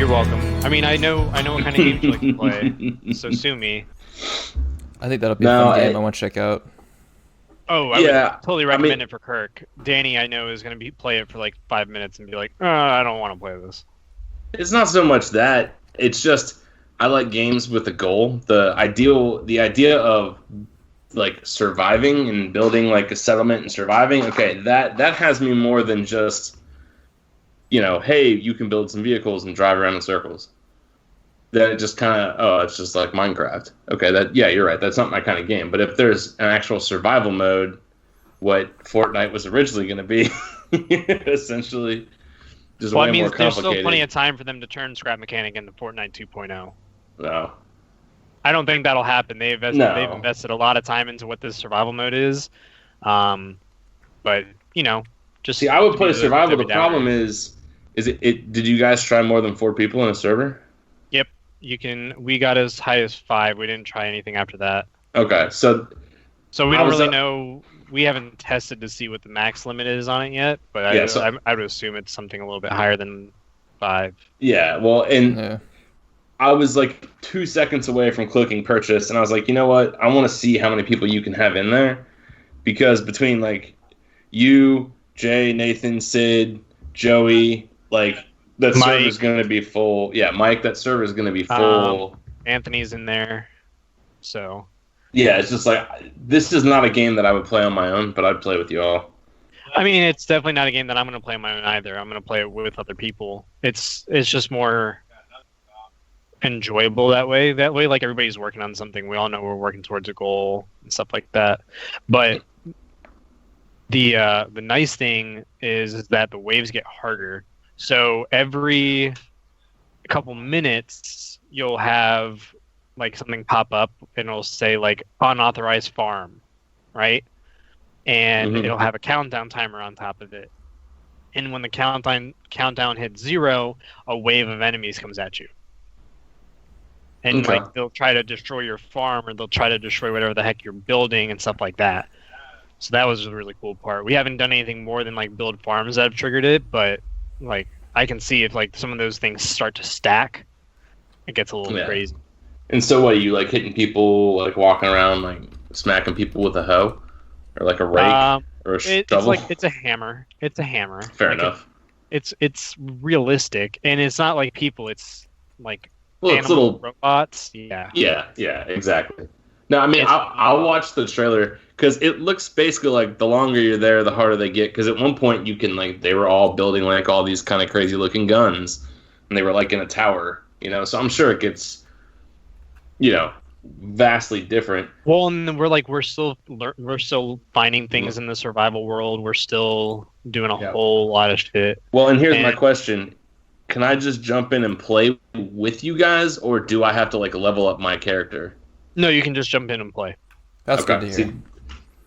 welcome. I mean, I know what kind of games you like to play, so sue me. I think that'll be a fun game I want to check out. Oh, I would totally recommend it for Kirk. Danny, I know, is going to play it for like 5 minutes and be like, I don't want to play this. It's not so much that. It's just I like games with a goal. The idea of like surviving and building like a settlement and surviving. Okay, that has me more than just, hey, you can build some vehicles and drive around in circles. Then it just kind of, it's just like Minecraft. Okay, you're right. That's not my kind of game. But if there's an actual survival mode, what Fortnite was originally going to be, essentially, just way more complicated. There's still plenty of time for them to turn Scrap Mechanic into Fortnite 2.0. No. I don't think that'll happen. They've invested a lot of time into what this survival mode is. But, just... See, I would play survival. The problem is it. Did you guys try more than 4 people in a server? Yep. We got as high as 5. We didn't try anything after that. Okay, so we don't really know. We haven't tested to see what the max limit is on it yet, but I would assume it's something a little bit higher than 5. Yeah, well, I was like 2 seconds away from clicking purchase, and I was like, you know what? I want to see how many people you can have in there, because between like you, Jay, Nathan, Sid, Joey, like that server's going to be full. Yeah, Mike, that server's going to be full. Anthony's in there, so. Yeah, it's just like, this is not a game that I would play on my own, but I'd play with you all. I mean, it's definitely not a game that I'm going to play on my own either. I'm going to play it with other people. It's just more enjoyable that way. That way, like, everybody's working on something. We all know we're working towards a goal and stuff like that. But the nice thing is that the waves get harder. So every couple minutes, you'll have like something pop up and it'll say like unauthorized farm, right? And it'll have a countdown timer on top of it. And when the countdown hits 0, a wave of enemies comes at you. And like they'll try to destroy your farm, or they'll try to destroy whatever the heck you're building and stuff like that. So that was a really cool part. We haven't done anything more than like build farms that have triggered it, but like I can see if like some of those things start to stack, it gets a little crazy. And so what, are you like hitting people, like walking around, like smacking people with a hoe? Or like a rake? Or a shovel? It's a hammer. It's a hammer. Fair enough. It's realistic, and it's not like people, it's like it's little robots. Yeah. Yeah, exactly. No, I mean, I'll watch the trailer, because it looks basically like the longer you're there, the harder they get. Because at one point, you can, like, they were all building, like, all these kind of crazy looking guns, and they were, like, in a tower, so I'm sure it gets, vastly different. Well, and we're still finding things in the survival world. We're still doing a whole lot of shit. Well, and here's my question. Can I just jump in and play with you guys, or do I have to, like, level up my character? No, you can just jump in and play. That's good to hear. See,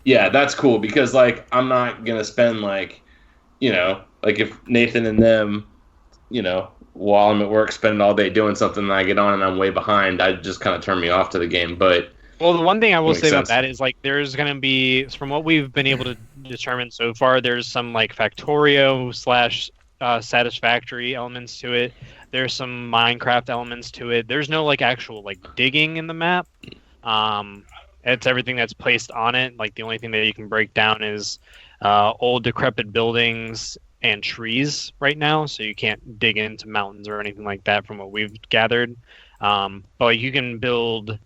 yeah, that's cool, because, like, I'm not going to spend, like, like if Nathan and them, while I'm at work spending all day doing something and I get on and I'm way behind, I'd just kind of turn me off to the game. But well, the one thing I will say about that is, like, there's going to be, from what we've been able to determine so far, there's some, like, Factorio / satisfactory elements to it. There's some Minecraft elements to it. There's no, like, actual, like, digging in the map. It's everything that's placed on it. Like, the only thing that you can break down is old decrepit buildings and trees right now, so you can't dig into mountains or anything like that from what we've gathered. But like, you can build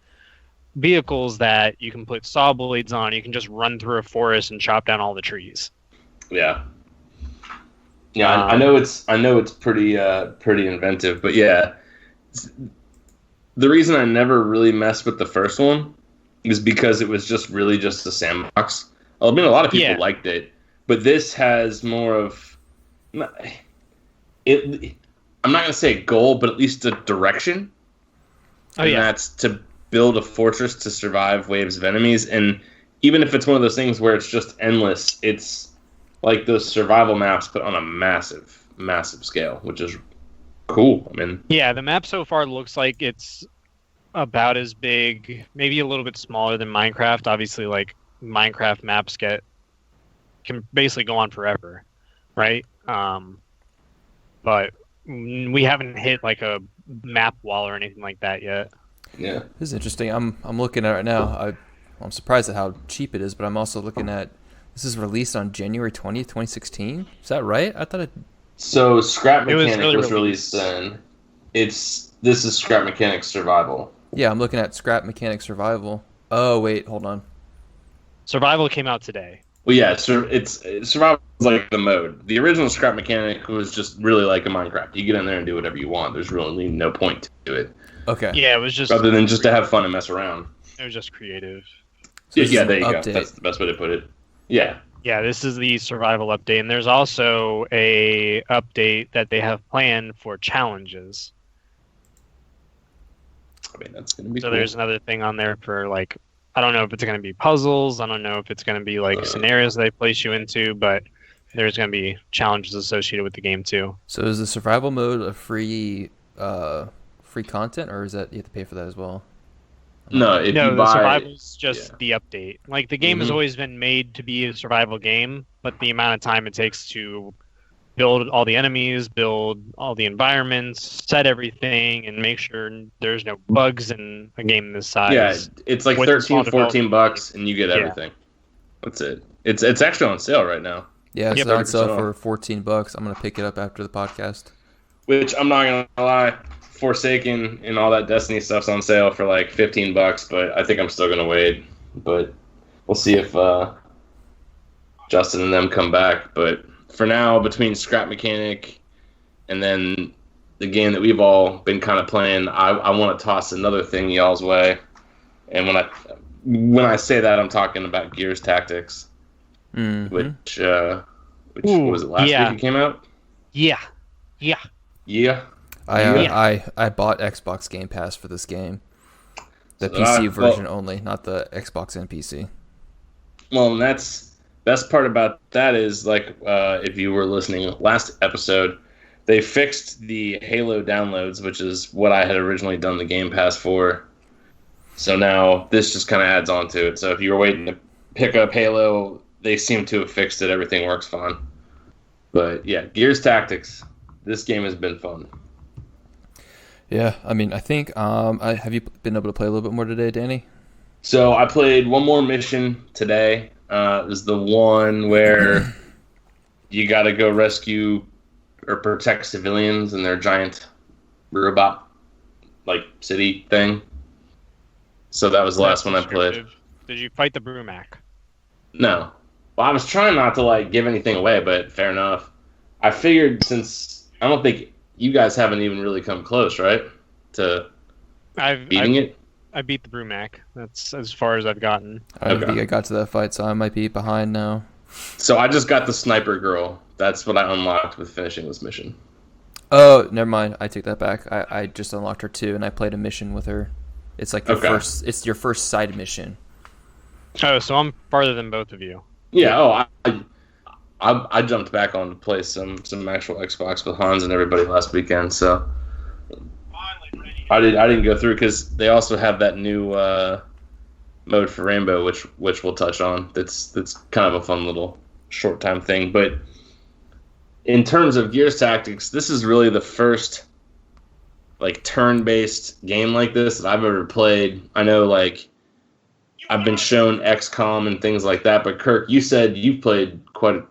vehicles that you can put saw blades on. You can just run through a forest and chop down all the trees. Yeah. Yeah, I know it's pretty inventive, but yeah, the reason I never really messed with the first one is because it was just a sandbox. I mean, a lot of people liked it, but this has more of it. I'm not gonna say a goal, but at least a direction. And that's to build a fortress to survive waves of enemies. And even if it's one of those things where it's just endless, it's like those survival maps, but on a massive, massive scale, which is cool. I mean, yeah, the map so far looks like it's about as big, maybe a little bit smaller than Minecraft. Obviously, like, Minecraft maps can basically go on forever, right? But we haven't hit like a map wall or anything like that yet. Yeah, this is interesting. I'm looking at it right now. I'm surprised at how cheap it is, but I'm also looking at this is released on January 20th, 2016. Is that right? I thought it. So Scrap Mechanic really was released then. This is Scrap Mechanic Survival. Yeah, I'm looking at Scrap Mechanic Survival. Oh wait, hold on. Survival came out today. Well, yeah, it's Survival is like the mode. The original Scrap Mechanic was just really like a Minecraft. You get in there and do whatever you want. There's really no point to it. Okay. Yeah, it was just other than just to have fun and mess around. It was just creative. So Yeah, there you update. go. That's the best way to put it. Yeah. Yeah, this is the survival update, and there's also a update that they have planned for challenges. I mean, that's gonna be So cool. there's another thing on there for like, I don't know if it's going to be puzzles. I don't know if it's going to be like scenarios they place you into, but there's going to be challenges associated with the game too. So is the survival mode a free content, or is that you have to pay for that as well? No, if you the buy, survival's just the update. Like the game has always been made to be a survival game, but the amount of time it takes to build all the enemies, build all the environments, set everything, and make sure there's no bugs in a game this size. yeah, it's like with $13, small $14, and you get everything. That's it. It's actually on sale right now. Yeah, it's Yep. on sale 30% for $14. I'm gonna pick it up after the podcast. Which I'm not gonna lie, Forsaken and all that Destiny stuff's on sale for like $15, but I think I'm still gonna wait. But we'll see if Justin and them come back. But for now, between Scrap Mechanic and then the game that we've all been kind of playing, I want to toss another thing y'all's way. And when I say that, I'm talking about Gears Tactics, which what was it last week it came out? Yeah. I bought Xbox Game Pass for this game. The PC version only, not the Xbox and PC. Well, and best part about that is, like, if you were listening last episode, they fixed the Halo downloads, which is what I had originally done the Game Pass for. So now this just kind of adds on to it. So if you were waiting to pick up Halo, they seem to have fixed it. Everything works fine. But yeah, Gears Tactics. This game has been fun. Yeah, I mean, I think. Have you been able to play a little bit more today, Danny? So I played one more mission today. It was the one where you got to go rescue or protect civilians in their giant robot, like, city thing. So that was the last one I played. Did you fight the Brumac? No. Well, I was trying not to, like, give anything away, but fair enough. I figured since I don't think you guys haven't even really come close, right, to beating it? I beat the Brumac. That's as far as I've gotten. I don't think I got to that fight, so I might be behind now. So I just got the sniper girl. That's what I unlocked with finishing this mission. Oh, never mind. I take that back. I just unlocked her too, and I played a mission with her. It's like your first. It's your first side mission. Oh, so I'm farther than both of you. Yeah. Oh, I jumped back on to play some actual Xbox with Hans and everybody last weekend. So I didn't go through because they also have that new mode for Rainbow, which we'll touch on. That's kind of a fun little short time thing. But in terms of Gears Tactics, this is really the first, like, turn-based game like this that I've ever played. I know, like, I've been shown XCOM and things like that, but Kirk, you said you've played quite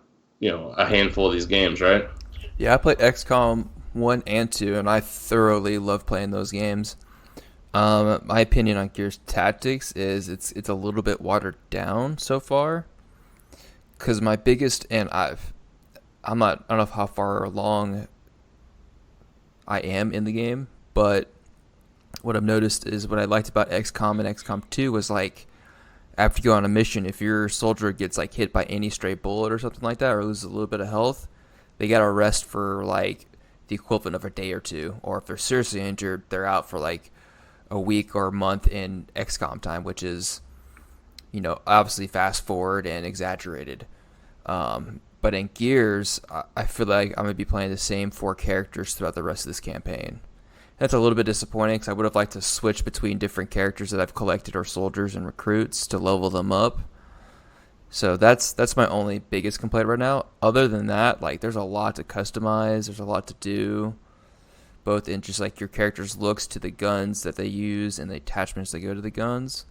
a handful of these games, right? Yeah, I played XCOM 1 and 2, and I thoroughly love playing those games. My opinion on Gears Tactics is it's a little bit watered down so far. Because my biggest, and I don't know how far along I am in the game, but what I've noticed is what I liked about XCOM and XCOM 2 was, like, after you go on a mission, if your soldier gets, like, hit by any stray bullet or something like that, or loses a little bit of health, they gotta rest for, like, the equivalent of a day or two. Or if they're seriously injured, they're out for, like, a week or a month in XCOM time, which is, obviously fast forward and exaggerated. But in Gears, I feel like I'm going to be playing the same 4 characters throughout the rest of this campaign. That's a little bit disappointing because I would have liked to switch between different characters that I've collected or soldiers and recruits to level them up. So that's my only biggest complaint right now. Other than that, like, there's a lot to customize. There's a lot to do. both in just like your character's looks to the guns that they use and the attachments that go to the guns.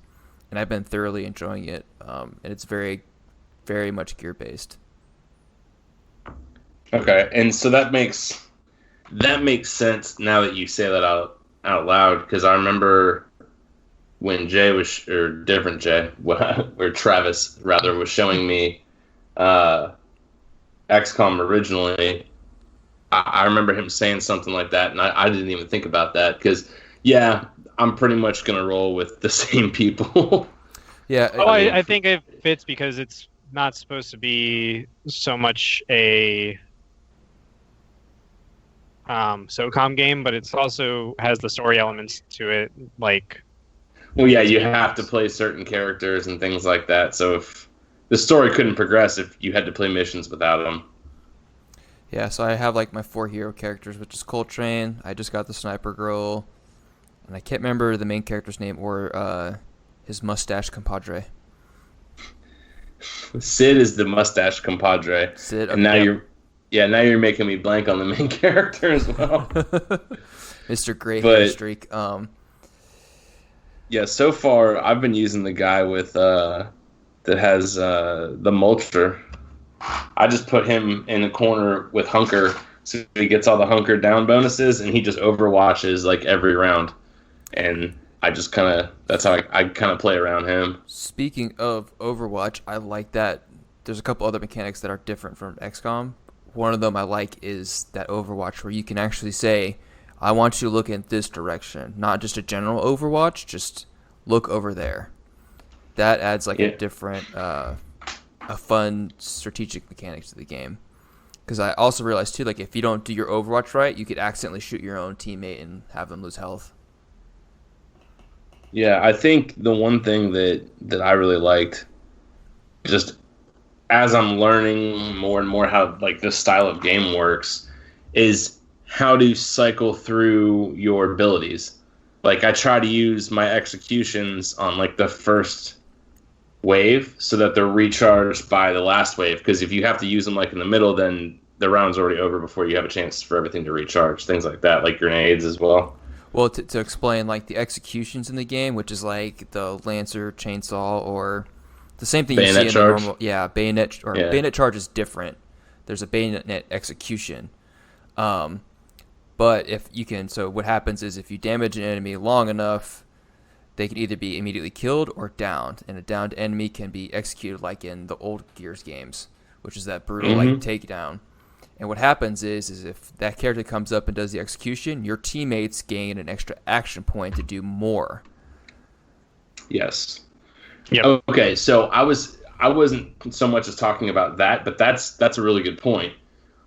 And I've been thoroughly enjoying it, and it's very, very much gear-based. Okay, and so that makes sense now that you say that out loud, because I remember when Jay was, or different Jay, or Travis rather, was showing me XCOM originally. I remember him saying something like that, and I didn't even think about that, because yeah, I'm pretty much gonna roll with the same people. Yeah. I think it fits because it's not supposed to be so much a SOCOM game, but it's also has the story elements to it. Like, well, yeah, you have to play certain characters and things like that. So if the story couldn't progress if you had to play missions without them. Yeah, so I have like my 4 hero characters, which is Coltrane. I just got the Sniper Girl, and I can't remember the main character's name or his mustache compadre. Sid is the mustache compadre. Sid, and now you're making me blank on the main character as well. Mr. Gray Hair Streak. Yeah, so far I've been using the guy with that has the mulcher. I just put him in a corner with Hunker, so he gets all the Hunker down bonuses, and he just overwatches like every round. And I just that's how I kind of play around him. Speaking of Overwatch, I like that. There's a couple other mechanics that are different from XCOM. One of them I like is that Overwatch where you can actually say, I want you to look in this direction. Not just a general Overwatch, just look over there. That adds like a different, a fun strategic mechanic to the game. Because I also realized too, like if you don't do your Overwatch right, you could accidentally shoot your own teammate and have them lose health. Yeah, I think the one thing that I really liked, just as I'm learning more and more how like this style of game works, is how to cycle through your abilities. Like I try to use my executions on like the first wave so that they're recharged by the last wave, because if you have to use them like in the middle, then the round's already over before you have a chance for everything to recharge. Things like that, like grenades as well. Well, to explain, like, the executions in the game, which is, like, the Lancer, Chainsaw, or the same thing bayonet you see charge. in the normal... Yeah, Bayonet charge is different. There's a bayonet execution. But if you can... So what happens is if you damage an enemy long enough, they can either be immediately killed or downed. And a downed enemy can be executed like in the old Gears games, which is that brutal, like, takedown. And what happens is if that character comes up and does the execution, your teammates gain an extra action point to do more. Yes. Yeah. Okay, so I wasn't so much as talking about that, but that's a really good point.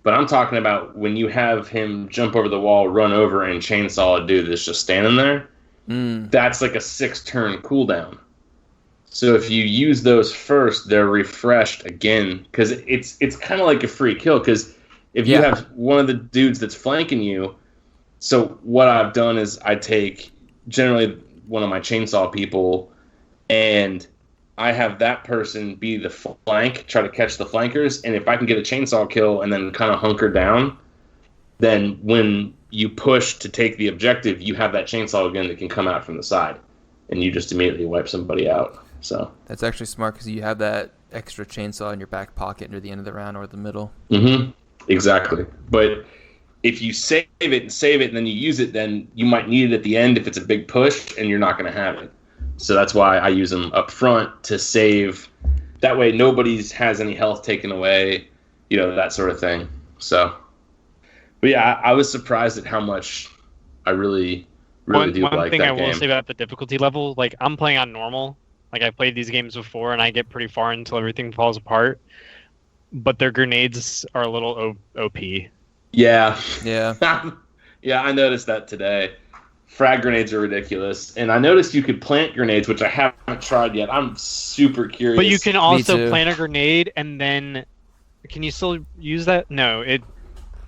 But I'm talking about when you have him jump over the wall, run over, and chainsaw a dude that's just standing there. That's like a 6-turn cooldown. So if you use those first, they're refreshed again, because it's kind of like a free kill, because if you have one of the dudes that's flanking you, so what I've done is I take generally one of my chainsaw people, and I have that person be the flank, try to catch the flankers, and if I can get a chainsaw kill and then kind of hunker down, then when you push to take the objective, you have that chainsaw again that can come out from the side, and you just immediately wipe somebody out. So that's actually smart because you have that extra chainsaw in your back pocket near the end of the round or the middle. Exactly. But if you save it and then you use it, then you might need it at the end if it's a big push, and you're not going to have it. So that's why I use them up front to save. That way nobody has any health taken away, that sort of thing. So, but yeah, I was surprised at how much I really do like that game. One thing I will say about the difficulty level, like I'm playing on normal. Like I've played these games before, and I get pretty far until everything falls apart. But their grenades are a little OP. Yeah. Yeah. Yeah, I noticed that today. Frag grenades are ridiculous. And I noticed you could plant grenades, which I haven't tried yet. I'm super curious. But you can also plant a grenade, and then... Can you still use that? No.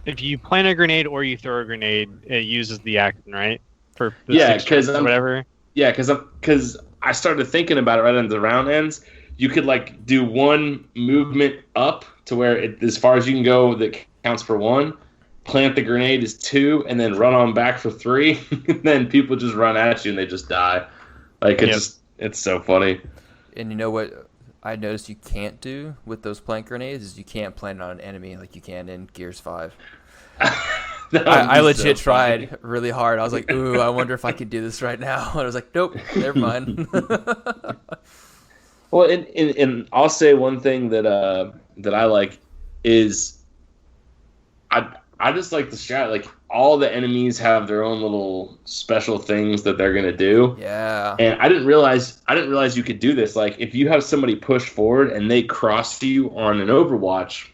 If you plant a grenade or you throw a grenade, it uses the action, right? For the because whatever. Yeah, because I started thinking about it right when the round ends. You could like do one movement up to where as far as you can go that counts for one, plant the grenade is 2, and then run on back for 3, and then people just run at you and they just die. Like it's so funny. And you know what I noticed you can't do with those plant grenades is you can't plant it on an enemy like you can in Gears 5. I legit tried really hard. I was like, ooh, I wonder if I could do this right now. And I was like, nope, never mind. Well, and I'll say one thing that I like is I just like the strat. Like, all the enemies have their own little special things that they're gonna do. Yeah. And I didn't realize you could do this. Like, if you have somebody push forward and they cross you on an Overwatch,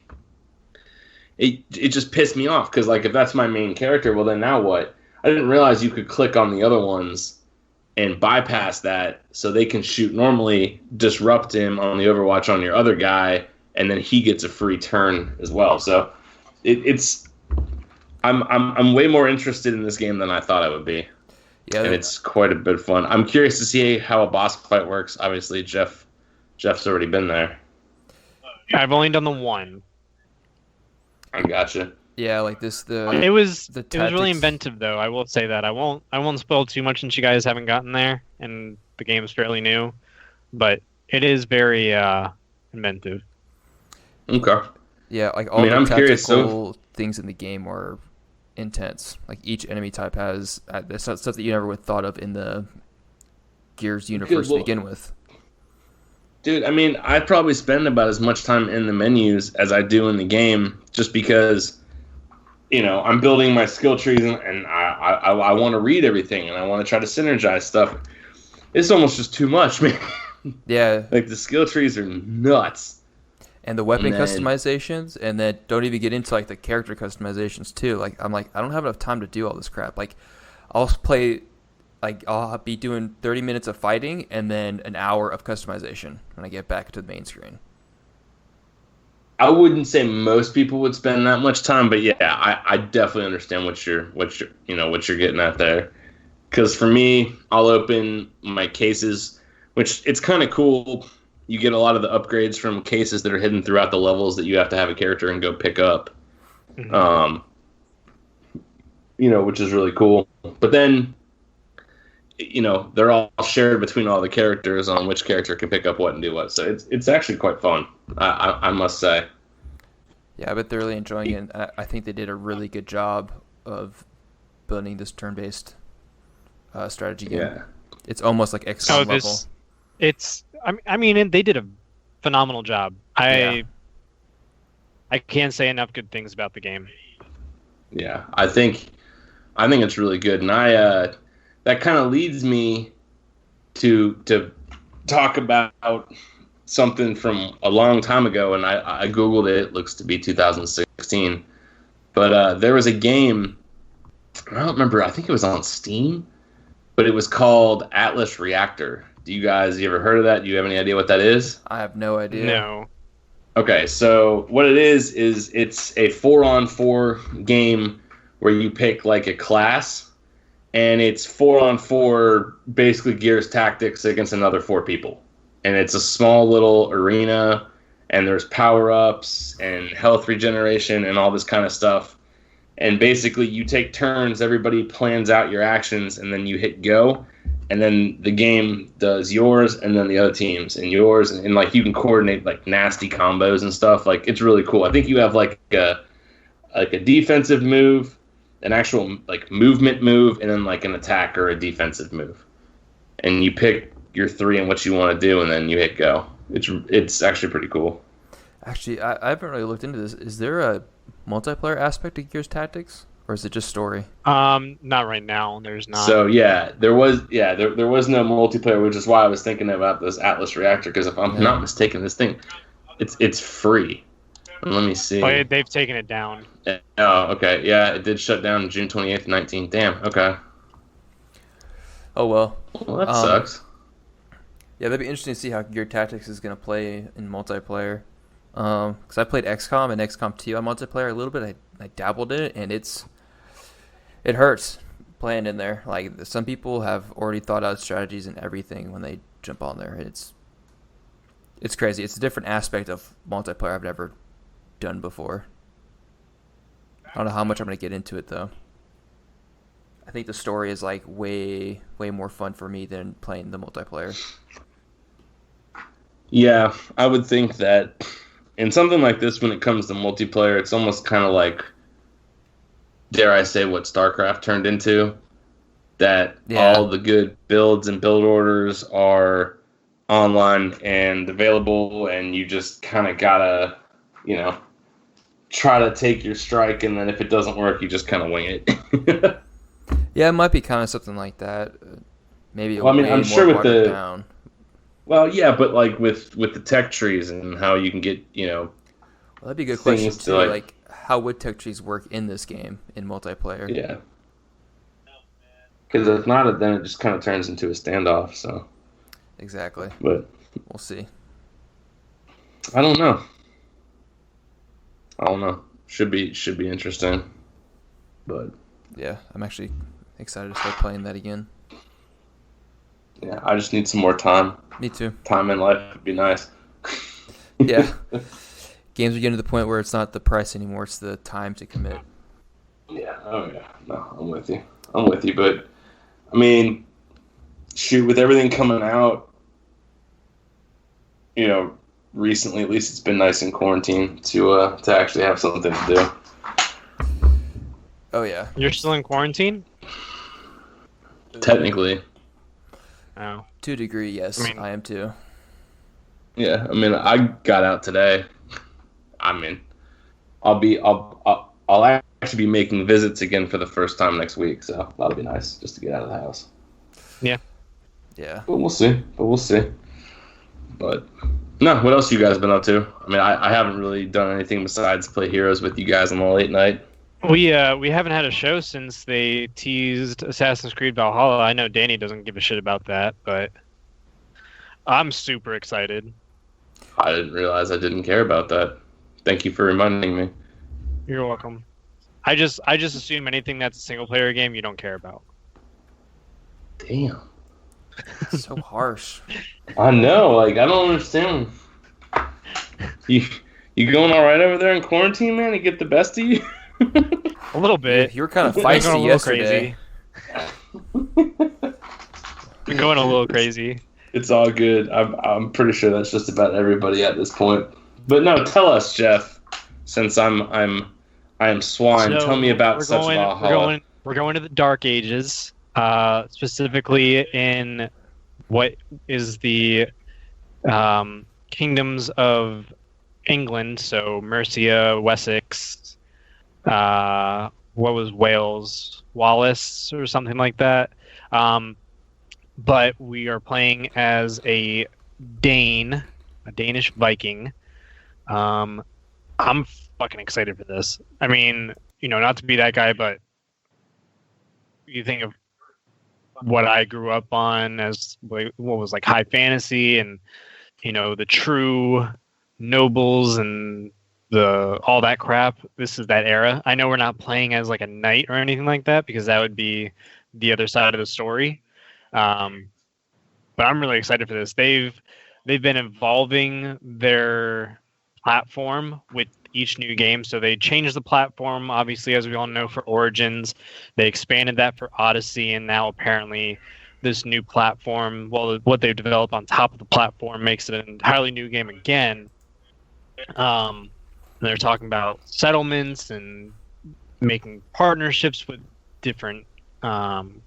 it just pissed me off because, like, if that's my main character, well, then now what? I didn't realize you could click on the other ones and bypass that so they can shoot normally, disrupt him on the Overwatch on your other guy, and then he gets a free turn as well. So I'm way more interested in this game than I thought I would be. Yeah, and it's quite a bit of fun. I'm curious to see how a boss fight works. Obviously, Jeff's already been there. I've only done the one. I gotcha. Yeah, like this. It was really inventive, though. I will say that. I won't spoil too much since you guys haven't gotten there, and the game's fairly new. But it is very inventive. Okay. Yeah, like all the tactical things in the game are intense. Like each enemy type has stuff that you never would have thought of in the Gears universe to begin with. Dude, I mean, I probably spend about as much time in the menus as I do in the game, just because, you know, I'm building my skill trees and I want to read everything and I want to try to synergize stuff. It's almost just too much, man. Yeah. Like, the skill trees are nuts. And the weapon customizations, and then don't even get into like the character customizations too. Like, I'm like, I don't have enough time to do all this crap. Like, I'll be doing 30 minutes of fighting and then an hour of customization when I get back to the main screen. I wouldn't say most people would spend that much time, but yeah, I definitely understand what you're getting at there. Because for me, I'll open my cases, which it's kind of cool. You get a lot of the upgrades from cases that are hidden throughout the levels that you have to have a character and go pick up. Mm-hmm. Which is really cool. But then, they're all shared between all the characters on which character can pick up what and do what. So it's actually quite fun, I must say. Yeah, I bet they're really enjoying it. I think they did a really good job of building this turn-based strategy game. Yeah. It's almost like XCOM level. They did a phenomenal job. I can't say enough good things about the game. Yeah, I think it's really good, and that kind of leads me to talk about something from a long time ago, and I googled it. It looks to be 2016, but there was a game. I don't remember. I think it was on Steam, but it was called Atlas Reactor. You ever heard of that? Do you have any idea what that is? I have no idea. No. Okay, so what it is it's a 4-on-4 game where you pick like a class, and it's 4-on-4, basically Gears Tactics against another 4 people. And it's a small little arena, and there's power-ups and health regeneration and all this kind of stuff. And basically you take turns, everybody plans out your actions, and then you hit go. And then the game does yours, and then the other teams, and yours, and like you can coordinate like nasty combos and stuff. Like, it's really cool. I think you have like a defensive move, an actual like movement move, and then like an attack or a defensive move. And you pick your 3 and what you want to do, and then you hit go. It's actually pretty cool. Actually, I haven't really looked into this. Is there a multiplayer aspect to Gears Tactics? Or is it just story? Not right now. There's not. So yeah, there was no multiplayer, which is why I was thinking about this Atlas Reactor. Because if I'm not mistaken, this thing, it's free. Let me see. Oh, they've taken it down. Oh, okay. Yeah, it did shut down June 28th, 19. Damn. Okay. Oh well. Well, that sucks. Yeah, that'd be interesting to see how Gear Tactics is gonna play in multiplayer. Because I played XCOM and XCOM 2 on multiplayer a little bit. I dabbled in it, and it hurts playing in there. Like, some people have already thought out strategies and everything when they jump on there. It's crazy. It's a different aspect of multiplayer I've never done before. I don't know how much I'm gonna get into it though. I think the story is like way more fun for me than playing the multiplayer. Yeah, I would think that in something like this, when it comes to multiplayer, it's almost kind of like, dare I say, what StarCraft turned into. That all the good builds and build orders are online and available, and you just kind of gotta, try to take your strike, and then if it doesn't work, you just kind of wing it. Yeah, it might be kind of something like that. Maybe I'm sure with down. Well, yeah, but like with the tech trees and how you can get, Well, that'd be a good question too. To like, how would tech trees work in this game in multiplayer? Yeah. Because if not, then it just kind of turns into a standoff. So. Exactly. But we'll see. I don't know. Should be interesting. But yeah, I'm actually excited to start playing that again. Yeah, I just need some more time. Me too. Time in life would be nice. Yeah. Games are getting to the point where it's not the price anymore, it's the time to commit. Yeah, oh yeah. No, I'm with you. But, I mean, shoot, with everything coming out, recently, at least it's been nice in quarantine to actually have something to do. Oh, yeah. You're still in quarantine? Technically. Oh. To a degree, yes. I am too. Yeah, I mean, I got out today. I mean, I'll actually be making visits again for the first time next week, so that'll be nice just to get out of the house. Yeah. Yeah. But we'll see. But no, what else you guys been up to? I mean, I haven't really done anything besides play Heroes with you guys on the late night. We haven't had a show since they teased Assassin's Creed Valhalla. I know Danny doesn't give a shit about that, but I'm super excited. I didn't realize I didn't care about that. Thank you for reminding me. You're welcome. I just assume anything that's a single player game you don't care about. Damn. So harsh. I know, like I don't understand. You going all right over there in quarantine, man? You get the best of you? A little bit. You were kind of feisty yesterday. Been going a little crazy. It's all good. I'm pretty sure that's just about everybody at this point. But no, tell us, Jeff. Since I am swine. So tell me about such Valhalla. We're going to the Dark Ages, specifically in what is the kingdoms of England. So Mercia, Wessex. What was Wales? Wallace or something like that. But we are playing as a Dane, a Danish Viking. I'm fucking excited for this. I mean, not to be that guy, but you think of what I grew up on as what was like high fantasy and, the true nobles and all that crap. This is that era. I know we're not playing as like a knight or anything like that because that would be the other side of the story. But I'm really excited for this. They've been evolving their platform with each new game. So they changed the platform, obviously, as we all know, for Origins. They expanded that for Odyssey, and now apparently this new platform, well, what they've developed on top of the platform makes it an entirely new game again. They're talking about settlements and making partnerships with different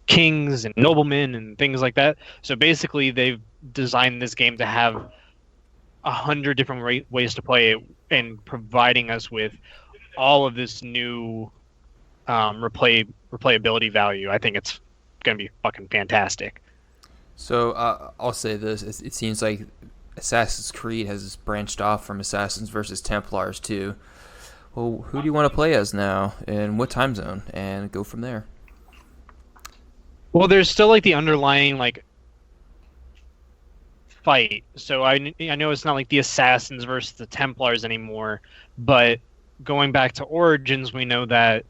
kings and noblemen and things like that. So basically, they've designed this game to have 100 different ways to play it, and providing us with all of this new replayability value. I think it's going to be fucking fantastic. So I'll say this: it seems like Assassin's Creed has branched off from Assassins versus Templars too. Well, who do you want to play as now, and what time zone, and go from there? Well, there's still like the underlying like fight. So I know it's not like the Assassins versus the Templars anymore, but going back to Origins, we know that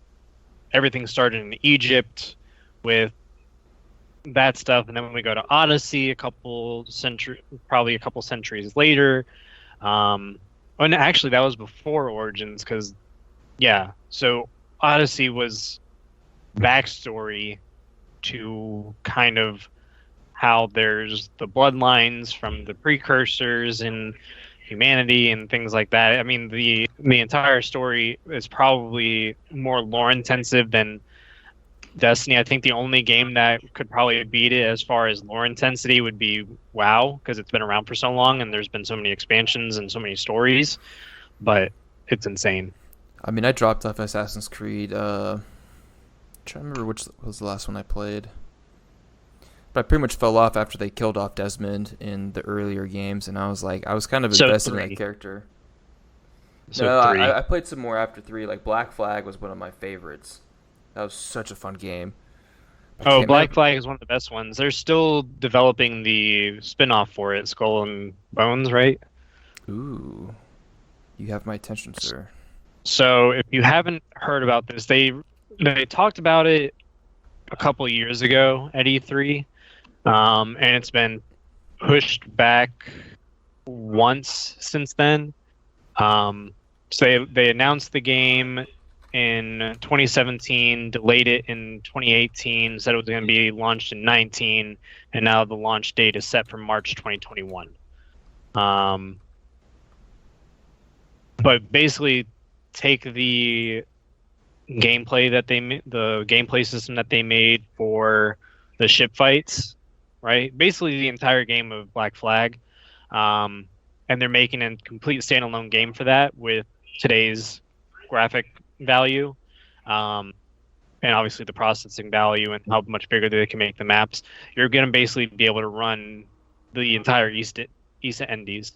everything started in Egypt with that stuff, and then when we go to Odyssey, probably a couple centuries later. And actually, that was before Origins, because so Odyssey was backstory to kind of how there's the bloodlines from the precursors and humanity and things like that. I mean, the entire story is probably more lore intensive than Destiny. I think the only game that could probably beat it as far as lore intensity would be WoW, because it's been around for so long and there's been so many expansions and so many stories. But it's insane. I mean, I dropped off Assassin's Creed. Trying to remember which was the last one I played. But I pretty much fell off after they killed off Desmond in the earlier games, and I was kind of invested in that character. So no, 3. I played some more after 3. Like Black Flag was one of my favorites. That was such a fun game. Oh, Black Flag is one of the best ones. They're still developing the spin-off for it, Skull and Bones, right? Ooh. You have my attention, sir. So if you haven't heard about this, they talked about it a couple years ago at E3, and it's been pushed back once since then. So they announced the game in 2017, delayed it in 2018, said it was going to be launched in 19, and now the launch date is set for March 2021. But basically, take the gameplay the gameplay system that they made for the ship fights, right? Basically, the entire game of Black Flag, and they're making a complete standalone game for that with today's graphic value, and obviously the processing value and how much bigger they can make the maps. You're going to basically be able to run the entire East Indies.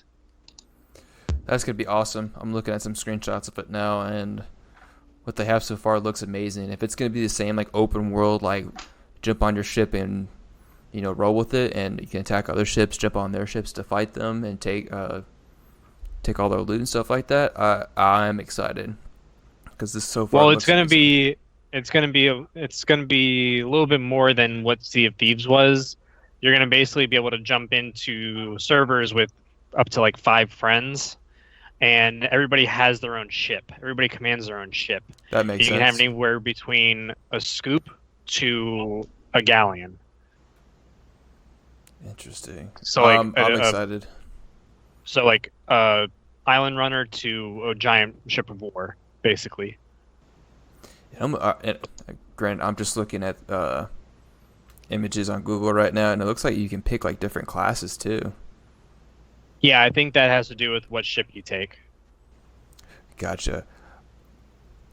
That's going to be awesome. I'm looking at some screenshots of it now, and what they have so far looks amazing. If it's going to be the same, like, open world, like, jump on your ship and, roll with it, and you can attack other ships, jump on their ships to fight them, and take all their loot and stuff like that, I'm excited. Because this so far. Well, it's gonna be a little bit more than what Sea of Thieves was. You're gonna basically be able to jump into servers with up to like 5 friends, and everybody has their own ship. Everybody commands their own ship. That makes sense. You can have anywhere between a scoop to a galleon. Interesting. So like, I'm excited. So like island runner to a giant ship of war, basically. Grant, I'm just looking at images on Google right now, and it looks like you can pick like different classes too. Yeah, I think that has to do with what ship you take. Gotcha.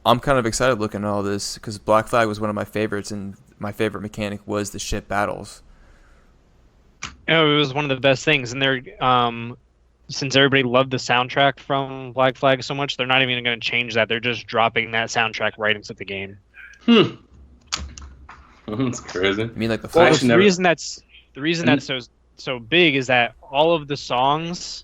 I'm kind of excited looking at all this because Black Flag was one of my favorites, and my favorite mechanic was the ship battles. It was one of the best things, and they're since everybody loved the soundtrack from Black Flag so much, they're not even going to change that. They're just dropping that soundtrack right into the game. That's crazy. I mean, like the reason that's so big is that all of the songs,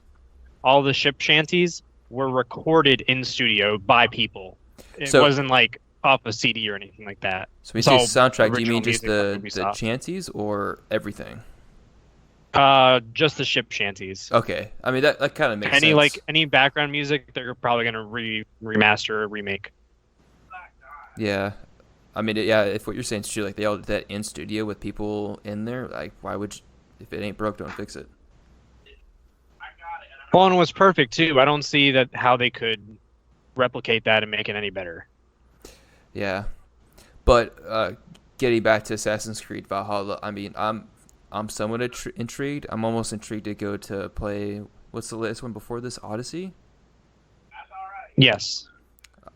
all the ship shanties were recorded in studio by people. It wasn't like off a CD or anything like that. So when you say soundtrack, do you mean just the shanties or everything? Just the ship shanties. Okay, I mean that kind of makes sense. Any background music, they're probably gonna remaster or remake. Yeah, I mean if what you're saying is true, like they all did that in studio with people in there, like why would you, if it ain't broke, don't fix it. Well, and it was perfect too. I don't see that how they could replicate that and make it any better. Yeah, but getting back to Assassin's Creed Valhalla, I mean I'm somewhat intrigued. I'm almost intrigued to go to play. What's the latest one before this? Odyssey. Yes.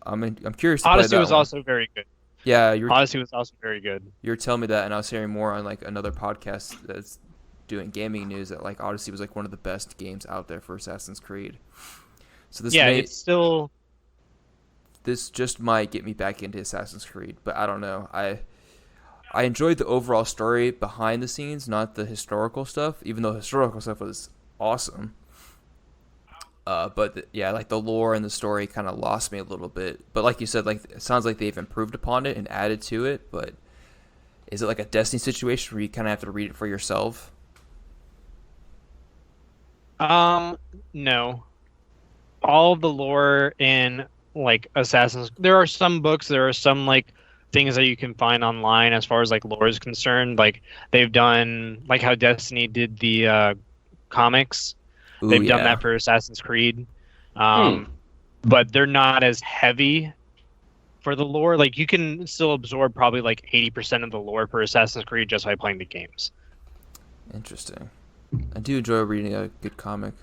I'm curious. Odyssey was also very good. Yeah, Odyssey was also very good. You're telling me that, and I was hearing more on like another podcast that's doing gaming news that like Odyssey was like one of the best games out there for Assassin's Creed. So this it's still. This just might get me back into Assassin's Creed, but I don't know. I enjoyed the overall story behind the scenes, not the historical stuff, even though the historical stuff was awesome. But like the lore and the story kind of lost me a little bit. But like you said, like it sounds like they've improved upon it and added to it. But is it like a Destiny situation where you kind of have to read it for yourself? No. All of the lore in like Assassin's. There are some books. There are some like things that you can find online as far as like lore is concerned. Like they've done like how Destiny did the comics. Ooh, They've done yeah. that for Assassin's Creed, but they're not as heavy for the lore. Like you can still absorb probably like 80% of the lore for Assassin's Creed just by playing the games. Interesting. I do enjoy reading a good comic.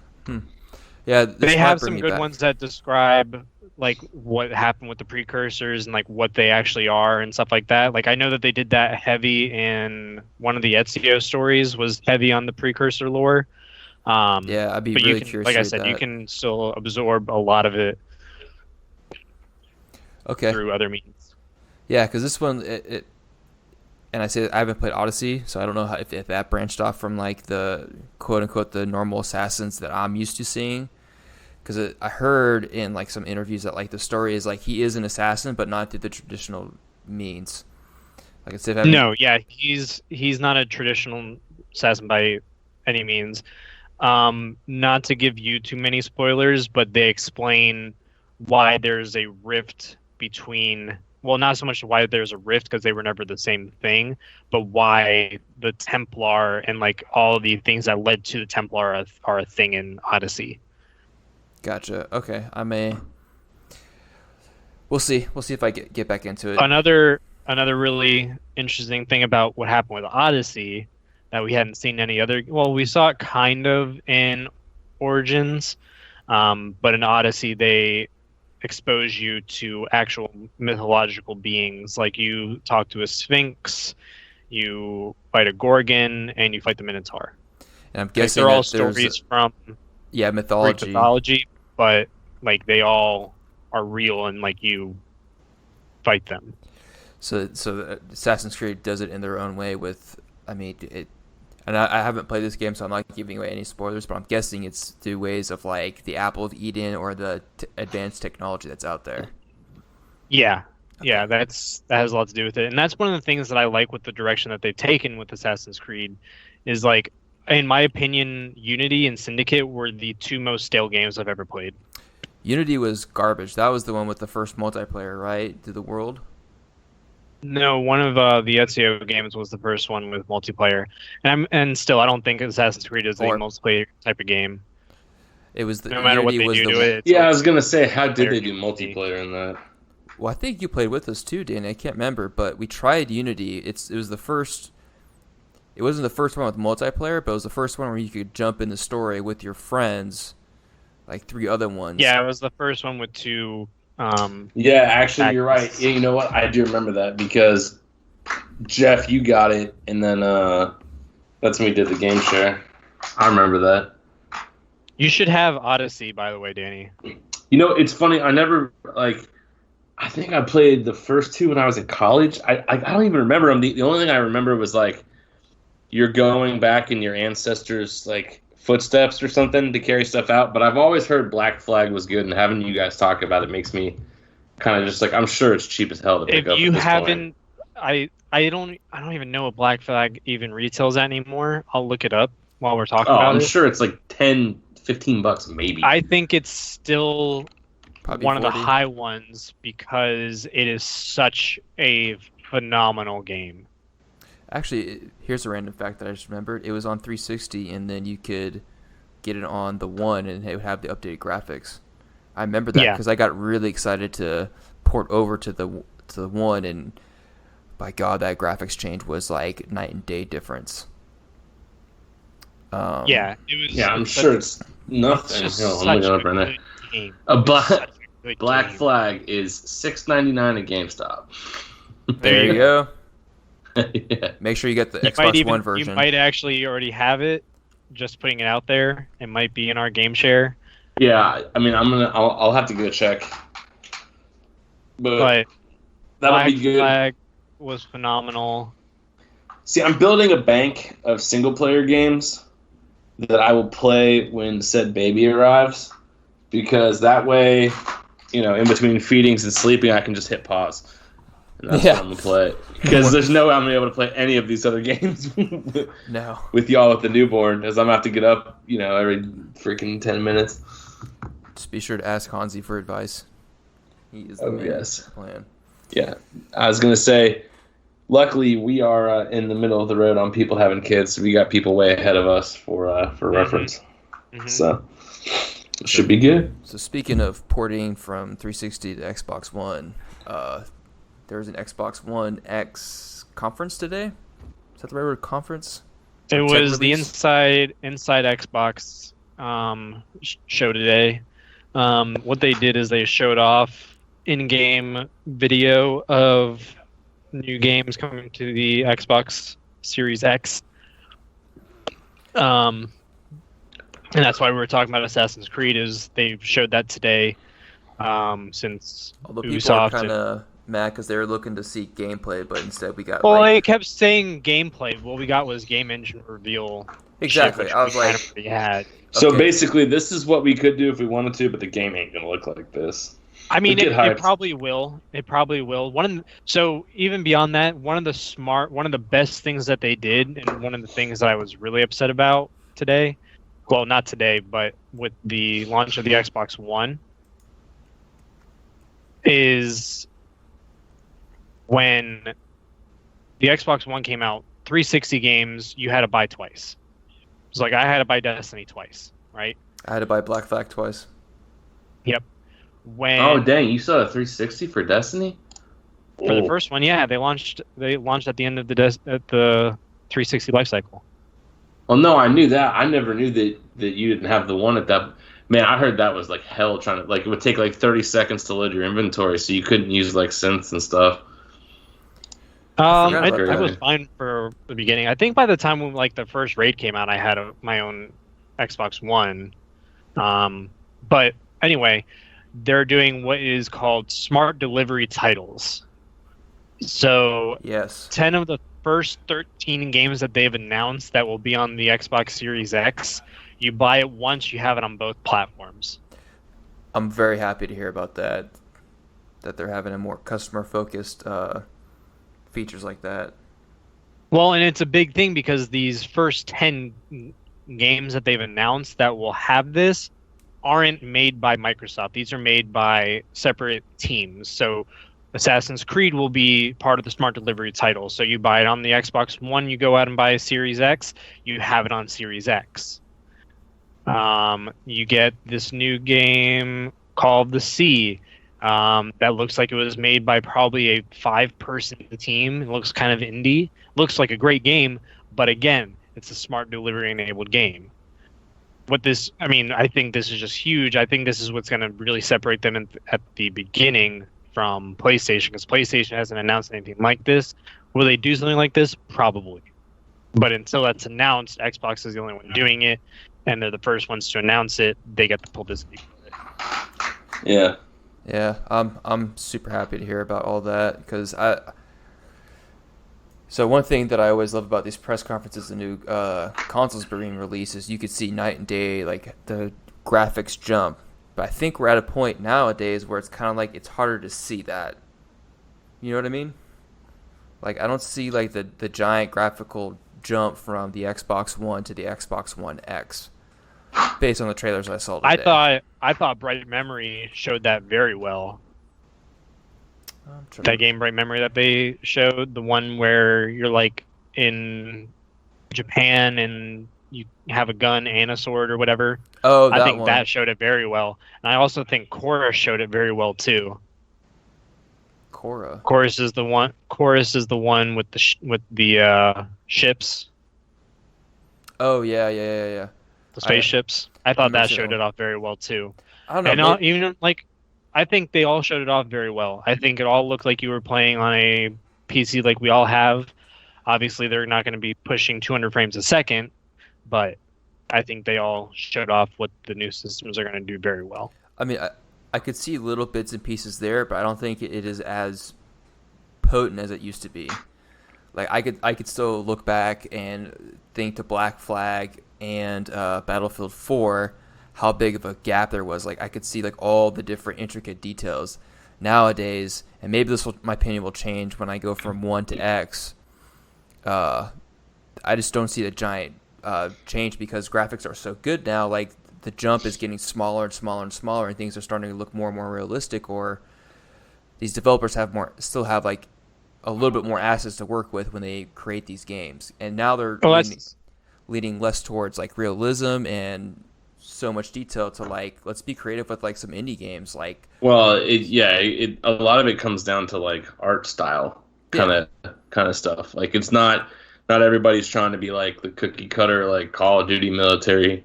Yeah, this They might have bring some me good back. ones that describe like what happened with the precursors and like what they actually are and stuff like that. Like I know that they did that heavy in one of the Ezio stories was heavy on the precursor lore. Yeah, I'd be But you really can, curious like to I read said, you that. can still absorb a lot of it Okay. through other means. Yeah, because this one, and I say I haven't played Odyssey, so I don't know if that branched off from like the quote unquote the normal assassins that I'm used to seeing. Because I heard in like some interviews that like the story is like he is an assassin, but not through the traditional means. Like I said, No, yeah, he's not a traditional assassin by any means. Not to give you too many spoilers, but they explain why there's a rift between. Well, not so much why there's a rift because they were never the same thing, but why the Templar and like all the things that led to the Templar are a thing in Odyssey. gotcha. Okay, I may. We'll see. We'll see if I get back into it. Another really interesting thing about what happened with Odyssey that we hadn't seen any other. Well, we saw it kind of in Origins, but in Odyssey they expose you to actual mythological beings. Like you talk to a Sphinx, you fight a Gorgon, and you fight the Minotaur. And I'm Like guessing they're all that there's stories from Greek mythology. mythology, but like they all are real and like you fight them. So Assassin's Creed does it in their own way with, I mean, and I haven't played this game, so I'm not giving away any spoilers, but I'm guessing it's through ways of like the Apple of Eden or the advanced technology that's out there. Yeah, yeah, that has a lot to do with it, and that's one of the things that I like with the direction that they've taken with Assassin's Creed, is like, in my opinion, Unity and Syndicate were the two most stale games I've ever played. Unity was garbage. That was the one with the first multiplayer, right? To the world. No, one of the Ezio games was the first one with multiplayer, and still I don't think Assassin's Creed is a Or- multiplayer type of game. It was the No matter what Unity they I do to it, was like, gonna say, how did they multiplayer do Unity. multiplayer in that? Well, I think you played with us too, Danny. I can't remember, but we tried Unity. It was the first. It wasn't the first one with multiplayer, but it was the first one where you could jump in the story with your friends, like 3 other ones. Yeah, it was the first one with two. Yeah, actually, you're right. Actors. Yeah, you know what? I do remember that because Jeff, you got it, and then that's when we did the game share. I remember that. You should have Odyssey, by the way, Danny. You know, it's funny. I never like. I think I played the first 2 when I was in college. I don't even remember them. The only thing I remember was like you're going back in your ancestors' like footsteps or something to carry stuff out. But I've always heard Black Flag was good, and having you guys talk about it makes me kind of just like, I'm sure it's cheap as hell to pick If up. you at this haven't, point. I don't even know what Black Flag even retails at anymore. I'll look it up while we're talking Oh, about I'm it. sure it's like $10-15 maybe. I think it's still Probably one of the 40. high ones because it is such a phenomenal game. Actually, here's a random fact that I just remembered. It was on 360, and then you could get it on the One, and it would have the updated graphics. I remember that Yeah. because I got really excited to port over to the One, and by God, that graphics change was like night and day difference. Yeah, it was. Yeah, I'm it's sure such- it's nothing. it's just Hell, I'm such looking a up right now. good game. A Such a good Black game. Flag is $6.99 at GameStop. There you go. Yeah. Make sure you get the You might Xbox One version. You might actually already have it. Just putting it out there. It might be in our game share. Yeah, I mean, I'll have to go check. But that'll Black be good. Flag was phenomenal. See, I'm building a bank of single player games that I will play when said baby arrives, because that way, you know, in between feedings and sleeping, I can just hit pause. And that's Yeah. what I'm gonna play. Because there's no way I'm gonna be able to play any of these other games No. with y'all with the newborn, as I'm gonna have to get up, you know, every freaking 10 minutes. Just be sure to ask Hansi for advice. He is the main yes. plan. Yeah, I was gonna say. Luckily, we are in the middle of the road on people having kids. So we got people way ahead of us for reference. So it should be good. So speaking of porting from 360 to Xbox One, there was an Xbox One X conference today. Is that the right word? Conference? It was the Inside Xbox show today. What they did is they showed off in-game video of new games coming to the Xbox Series X. And that's why we were talking about Assassin's Creed, is they showed that today, since Although Ubisoft people are kind of mad because they were looking to see gameplay, but instead we got they kept saying gameplay. What we got was game engine reveal. Exactly. Shit, I was like, had. So Okay. basically, this is what we could do if we wanted to, but the game ain't gonna look like this. I mean, Get it hyped. probably will. It probably will. So even beyond that, one of the best things that they did, and one of the things that I was really upset about today, well, not today, but with the launch of the Xbox One, is when the Xbox One came out, 360 games you had to buy twice. It's like I had to buy Destiny twice, right? I had to buy Black Flag twice. Yep. When Oh dang! You saw a 360 for Destiny? for the first one, yeah, they launched at the end of the 360 life cycle. Well, no, I knew that. I never knew that you didn't have the one at that. Man, I heard that was like hell. Trying to it would take like 30 seconds to load your inventory, so you couldn't use like synths and stuff. I that. was fine for the beginning. I think by the time when the first raid came out, I had my own Xbox One. But anyway, they're doing what is called smart delivery titles. So Yes. 10 of the first 13 games that they've announced that will be on the Xbox Series X, you buy it once, you have it on both platforms. I'm very happy to hear about that. That they're having a more customer-focused features like that. Well, and it's a big thing because these first 10 games that they've announced that will have this aren't made by Microsoft. These are made by separate teams. So Assassin's Creed will be part of the smart delivery title. So you buy it on the Xbox One, you go out and buy a Series X, you have it on Series X. You get this new game called The Sea. That looks like it was made by probably a 5-person team. It looks kind of indie. Looks like a great game, but again, it's a smart delivery enabled game. I think this is just huge. I think this is what's going to really separate them at the beginning from PlayStation, because PlayStation hasn't announced anything like this. Will they do something like this? Probably. But until that's announced, Xbox is the only one doing it, and they're the first ones to announce it. They get the publicity for it. Yeah. Yeah, I'm super happy to hear about all that because So one thing that I always love about these press conferences, the new consoles being released, is you could see night and day, like the graphics jump. But I think we're at a point nowadays where it's kind of like it's harder to see that. You know what I mean? Like I don't see like the giant graphical jump from the Xbox One to the Xbox One X, based on the trailers I saw today. I thought Bright Memory showed that very well. That game Bright Memory that they showed, the one where you're like in Japan and you have a gun and a sword or whatever. Oh, that I think one. that showed it very well, and I also think Chorus showed it very well too. Korra. Chorus is the one with the ships, Oh yeah. the spaceships. I thought remember that seeing showed that it off very well too. I don't know. And maybe- even I think they all showed it off very well. I think it all looked like you were playing on a PC like we all have. Obviously, they're not going to be pushing 200 frames a second, but I think they all showed off what the new systems are going to do very well. I mean, I could see little bits and pieces there, but I don't think it is as potent as it used to be. Like I could still look back and think to Black Flag and Battlefield 4, how big of a gap there was. Like I could see like all the different intricate details. Nowadays, and maybe my opinion will change when I go from 1 to X. I just don't see the giant change because graphics are so good now. Like the jump is getting smaller and smaller and smaller, and things are starting to look more and more realistic. Or these developers still have like a little bit more assets to work with when they create these games, and now they're leaning less towards like realism and so much detail to like let's be creative with like some indie games like. Well, a lot of it comes down to like art style kind of stuff. Like it's not everybody's trying to be like the cookie cutter like Call of Duty military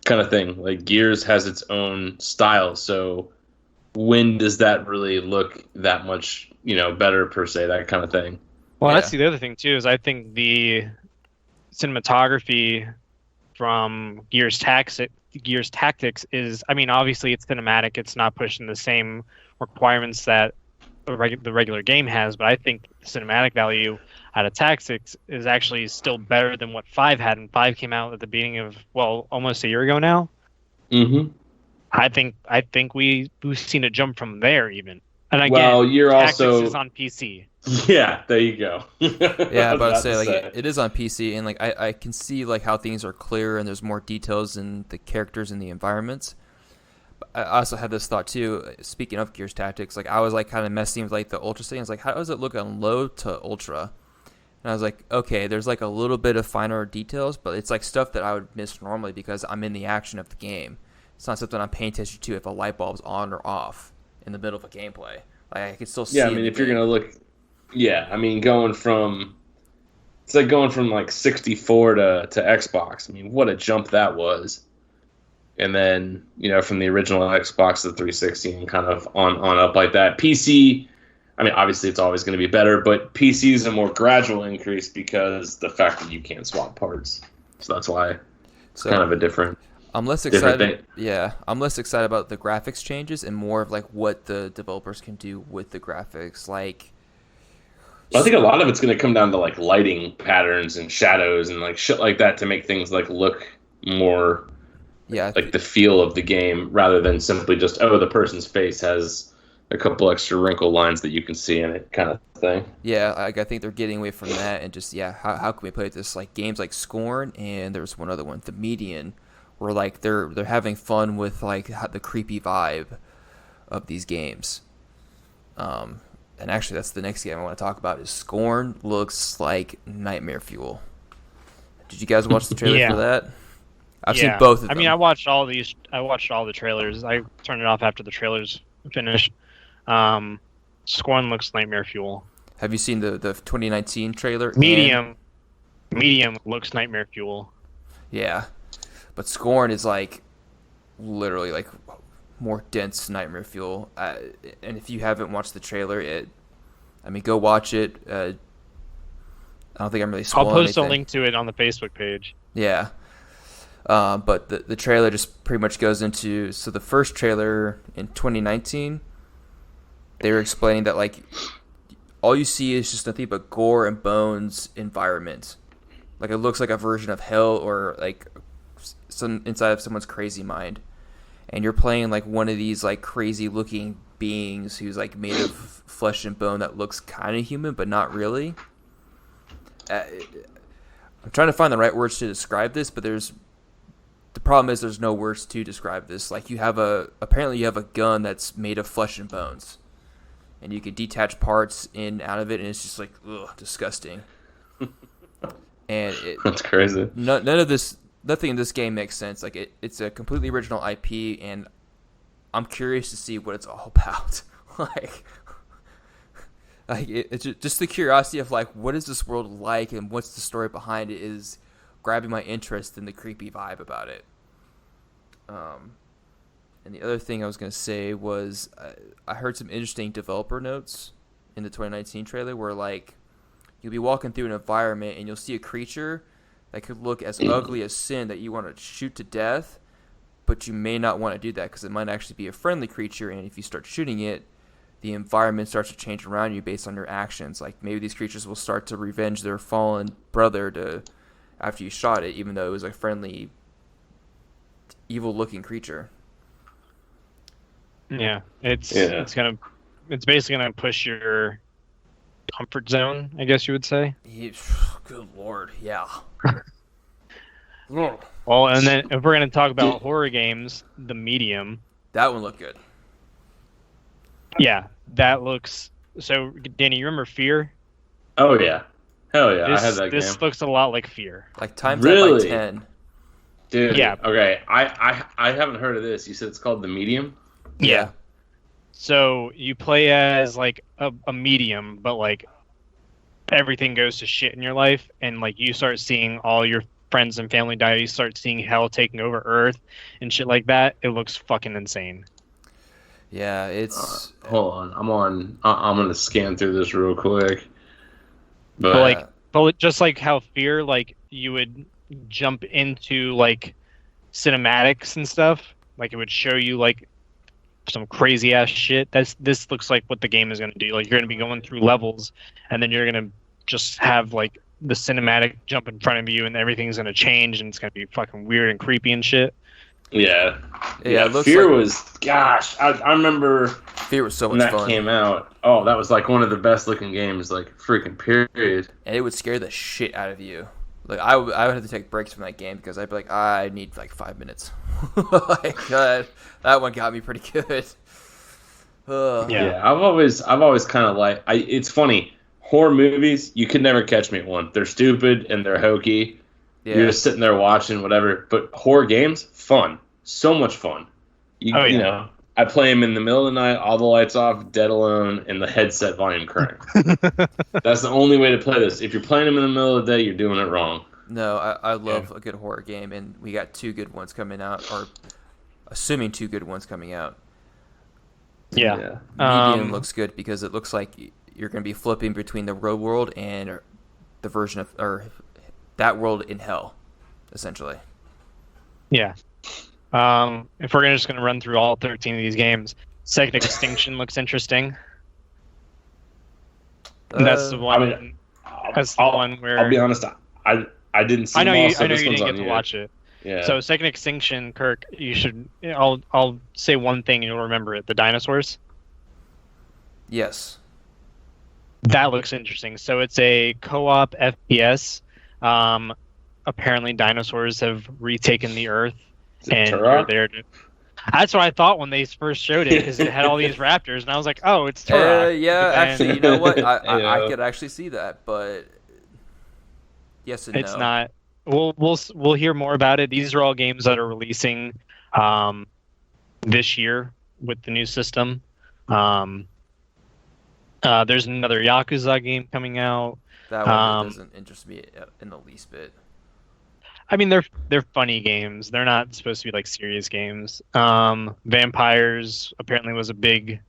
kind of thing. Like Gears has its own style, so when does that really look that much, better per se, that kind of thing? Well, that's the other thing too, is I think the cinematography from Gears Tactics is, I mean, obviously it's cinematic, it's not pushing the same requirements that the regular game has, but I think the cinematic value out of Tactics is actually still better than what 5 had, and 5 came out at the beginning of, almost a year ago now. Mm-hmm. I think we've seen a jump from there even. And again, Tactics is on PC. Yeah, there you go. Yeah, but I say like it is on PC, and like I can see like how things are clearer and there's more details in the characters and the environments. But I also had this thought too. Speaking of Gears Tactics, like I was like kind of messing with like the ultra settings. Like how does it look on low to ultra? And I was like, okay, there's like a little bit of finer details, but it's like stuff that I would miss normally because I'm in the action of the game. It's not something I'm paying attention to if a light bulb's on or off in the middle of a gameplay. Like I can still see. Yeah, I mean, if you're gonna look, I mean, going from like 64 to Xbox. I mean, what a jump that was. And then from the original Xbox to the 360 and kind of on up like that. PC. I mean, obviously it's always going to be better, but PC is a more gradual increase because the fact that you can't swap parts. So that's why it's kind of a different. I'm less excited. Yeah, I'm less excited about the graphics changes and more of like what the developers can do with the graphics. Like, I think a lot of it's going to come down to like lighting patterns and shadows and like shit like that to make things like look more, like the feel of the game rather than simply just the person's face has a couple extra wrinkle lines that you can see in it, kind of thing. Yeah, like I think they're getting away from that and just how can we play this like games like Scorn and there's one other one, The Median. Where like they're having fun with like the creepy vibe of these games, and actually that's the next game I want to talk about. Is Scorn looks like nightmare fuel. Did you guys watch the trailer for that? I've seen both of them. I mean, I watched all the trailers. I turned it off after the trailers finished. Scorn looks nightmare fuel. Have you seen the 2019 trailer? Medium looks nightmare fuel. Yeah. But Scorn is like literally like more dense nightmare fuel. And if you haven't watched the trailer, go watch it. I don't think I'm really spoiling I'll post anything. a link to it on the Facebook page. Yeah. But the trailer just pretty much goes into... So the first trailer in 2019, they were explaining that like all you see is just nothing but gore and bones environment. Like it looks like a version of hell or like... inside of someone's crazy mind, and you're playing like one of these like crazy looking beings who's like made of flesh and bone that looks kind of human but not really. I'm trying to find the right words to describe this, but the problem is there's no words to describe this. Like apparently you have a gun that's made of flesh and bones, and you can detach parts in out of it, and it's just like disgusting. And that's crazy. Nothing in this game makes sense. Like it's a completely original IP, and I'm curious to see what it's all about. It's just the curiosity of like, what is this world like, and what's the story behind it is grabbing my interest in the creepy vibe about it. And the other thing I was gonna say was I heard some interesting developer notes in the 2019 trailer where like you'll be walking through an environment and you'll see a creature that could look as ugly as sin that you want to shoot to death, but you may not want to do that because it might actually be a friendly creature, and if you start shooting it, the environment starts to change around you based on your actions. Like maybe these creatures will start to revenge their fallen brother after you shot it, even though it was a friendly, evil-looking creature. Yeah, it's basically gonna push your comfort zone, I guess you would say. Good lord, yeah. Well, and then if we're going to talk about horror games, The Medium. That one looked good. Yeah, that looks so. Danny, you remember Fear? Oh yeah, hell yeah, I had This that this game. looks a lot like Fear. Like times that by Really? 10. Dude, Yeah. okay. I haven't heard of this. You said it's called The Medium? Yeah. So you play as like a medium, but like everything goes to shit in your life, and like you start seeing all your friends and family die. You start seeing hell taking over Earth and shit like that. It looks fucking insane. Yeah, it's Hold on. I'm going to scan through this real quick. But like, but just like how Fear, like you would jump into like cinematics and stuff, like it would show you like some crazy ass shit. This looks like what the game is going to do. Like you're going to be going through levels, and then you're going to just have like the cinematic jump in front of you, and everything's going to change, and it's going to be fucking weird and creepy and shit. Yeah. Yeah, it looks Fear like- was, gosh, I remember Fear was so when much that fun. came out. Oh, that was like one of the best looking games, like freaking period. And it would scare the shit out of you. Like I would have to take breaks from that game because I'd be like, I need like 5 minutes. Like that one got me pretty good. Ugh. Yeah. I've always kind of like, it's funny, horror movies, you can never catch me at one. They're stupid and they're hokey. Yeah. You're just sitting there watching whatever. But horror games, fun, so much fun. You know, I play them in the middle of the night, all the lights off, dead alone, and the headset volume cranked. That's the only way to play this. If you're playing them in the middle of the day, you're doing it wrong. No, I love a good horror game, and we got 2 good ones coming out, or assuming 2 good ones coming out. Yeah. Medium looks good because it looks like you're going to be flipping between the real world and the version of, or that world in hell, essentially. Yeah. If we're just going to run through all 13 of these games, Second Extinction looks interesting. That's the one. I mean, that's the one where I'll be honest. I didn't see. I know them all, you. so I know this you one's didn't on get to you. watch it. Yeah. So Second Extinction, Kirk, you should. I'll say one thing and you'll remember it. The dinosaurs. Yes. That looks interesting. So it's a co-op FPS. Apparently, dinosaurs have retaken the Earth, and Turok? they're there to. That's what I thought when they first showed it, because it had all these raptors, and I was like, "Oh, it's Turok." Yeah, But then actually, you know what? I Yeah. could actually see that, but yes and it's no. not. We'll hear more about it. These are all games that are releasing this year with the new system. There's another Yakuza game coming out. That one doesn't interest me in the least bit. I mean, they're funny games. They're not supposed to be like serious games. Vampires apparently was a big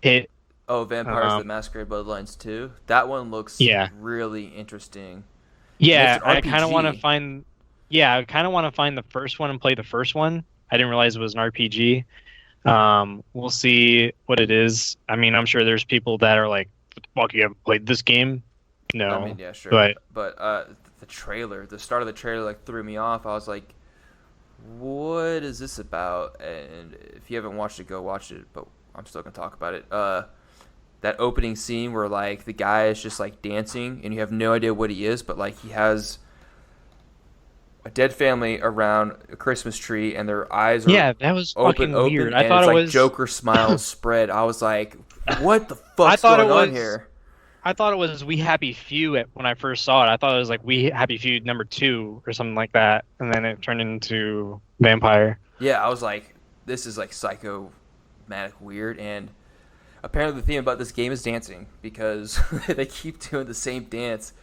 hit. Oh, Vampires the Masquerade Bloodlines 2? That one looks really interesting. Yeah, It's an I kind of RPG. want to find. Yeah, I kind of want to find the first one and play the first one. I didn't realize it was an RPG. We'll see what it is. I mean, I'm sure there's people that are like, "What the fuck, you haven't played this game?" No, I mean, yeah, sure. but the trailer, the start of the trailer, like threw me off. I was like, "What is this about?" And if you haven't watched it, go watch it. But I'm still gonna talk about it. That opening scene where like the guy is just like dancing, and you have no idea what he is, but like he has a dead family around a Christmas tree, and their eyes are that was fucking weird. and I thought it's it like was Joker smiles spread. I was like, "What the fuck's thought going it on was- here?" I thought it was We Happy Few when I first saw it. I thought it was like We Happy Few #2 or something like that, and then it turned into Vampire. Yeah, I was like, this is like psychomatic weird, and apparently the theme about this game is dancing because they keep doing the same dance.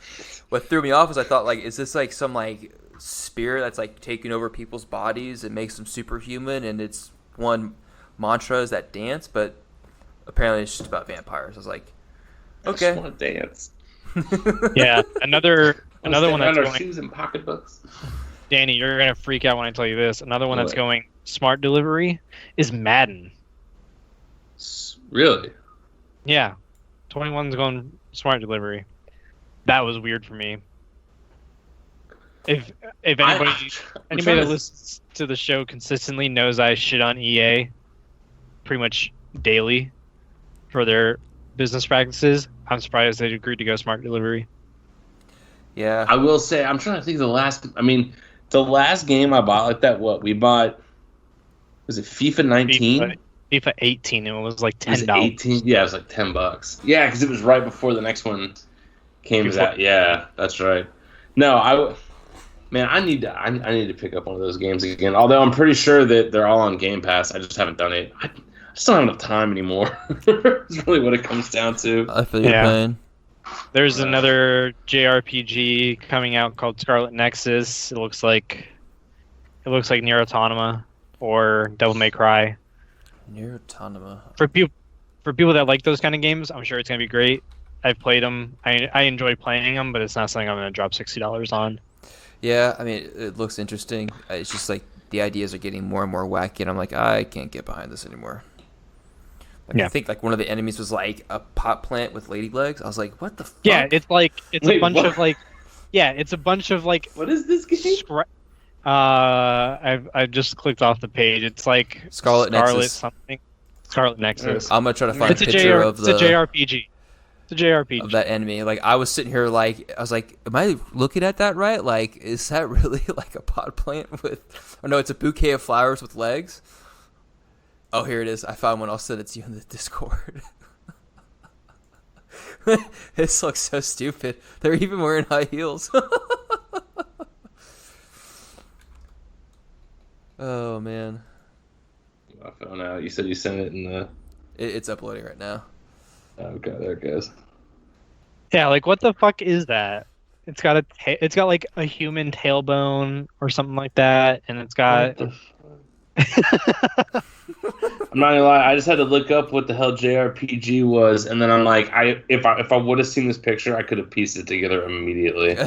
What threw me off is I thought, like, is this like some like spirit that's like taking over people's bodies and makes them superhuman, and it's one mantra is that dance, but apparently it's just about vampires. I was like, I okay. just want to dance. Yeah, another one that's our going. shoes and pocketbooks. Danny, you're gonna freak out when I tell you this. Another one that's What? going smart delivery is Madden. Really? Yeah, 21's going smart delivery. That was weird for me. If anybody I'm that trying to- listens to the show consistently knows I shit on EA pretty much daily for their business practices, I'm surprised they agreed to go smart delivery. Yeah. I will say, I'm trying to think of the last. I mean, the last game I bought like that. What we bought was it FIFA 19? FIFA 18, and it was like It was $10. 18. Yeah, it was like $10. Yeah, because it was right before the next one came out. Yeah, that's right. No, man, I need to pick up one of those games again. Although I'm pretty sure that they're all on Game Pass. I just haven't done it. I just don't have enough time anymore. It's really what it comes down to. I feel your pain. There's another JRPG coming out called Scarlet Nexus. It looks like Nier Automata or Devil May Cry. Nier Automata. For people that like those kind of games, I'm sure it's gonna be great. I've played them. I enjoy playing them, but it's not something I'm gonna drop $60 on. Yeah, I mean, it looks interesting. It's just like the ideas are getting more and more wacky, and I'm like, I can't get behind this anymore. I think like one of the enemies was like a pot plant with lady legs. I was like, what the fuck? Yeah, it's a bunch of like. What is this game? I just clicked off the page. It's like Scarlet Nexus. something. Scarlet Nexus. I'm gonna try to find a picture of the. It's a JRPG. It's a JRPG of that enemy. Like I was sitting here, like I was like, am I looking at that right? Like, is that really like a pot plant with? Oh no, it's a bouquet of flowers with legs. Oh, here it is. I found one. I'll send it to you in the Discord. This looks so stupid. They're even wearing high heels. Oh, man. I found out. You said you sent it in the... It's uploading right now. Okay, there it goes. Yeah, like what the fuck is that? It's got like a human tailbone or something like that, and it's got... I'm not gonna lie, I just had to look up what the hell JRPG was, and then I'm like, if I would have seen this picture, I could have pieced it together immediately.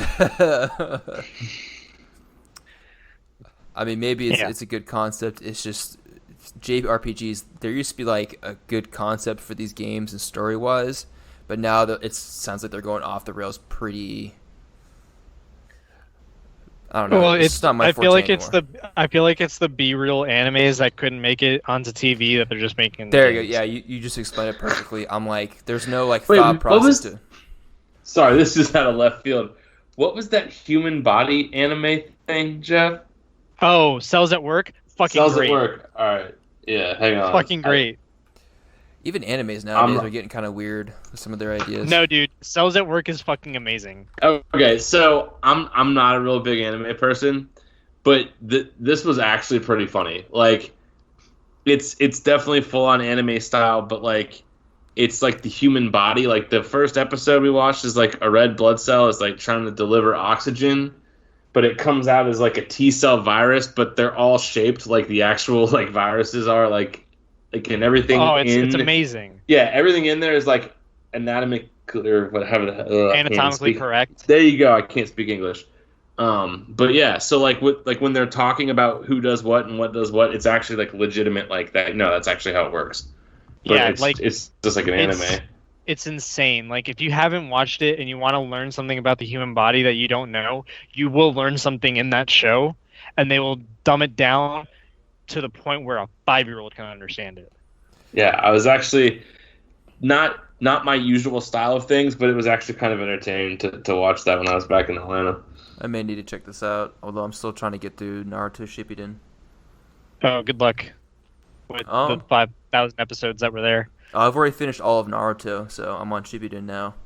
I mean, maybe it's a good concept. It's just JRPGs. There used to be like a good concept for these games and story wise, but now it sounds like they're going off the rails pretty. I don't know. Well, it's not my forte anymore. I feel like it's the B-reel animes that couldn't make it onto TV that they're just making. There you go. Yeah, you just explained it perfectly. I'm like, there's no like thought process. Sorry, this is out of left field. What was that human body anime thing, Jeff? Oh, Cells at Work. Fucking Cells great. At Work. All right. Yeah, hang on. Fucking great. Even animes nowadays are getting kind of weird with some of their ideas. No, dude, Cells at Work is fucking amazing. Okay, so I'm not a real big anime person, but this was actually pretty funny. Like, it's definitely full on anime style, but like, it's like the human body. Like the first episode we watched is like a red blood cell is like trying to deliver oxygen, but it comes out as like a T cell virus, but they're all shaped like the actual like viruses are like and everything. Oh, it's amazing. Yeah, everything in there is like anatomically correct. There you go. I can't speak English. But yeah, so like when they're talking about who does what and what does what, it's actually like legitimate like that. No, that's actually how it works. But yeah, it's just like an anime. It's insane. Like if you haven't watched it and you want to learn something about the human body that you don't know, you will learn something in that show, and they will dumb it down to the point where a 5-year-old can understand it. Yeah, I was actually not my usual style of things, but it was actually kind of entertaining to watch that when I was back in Atlanta. I may need to check this out, although I'm still trying to get through Naruto Shippuden. Oh, good luck with the 5,000 episodes that were there. I've already finished all of Naruto, so I'm on Shippuden now.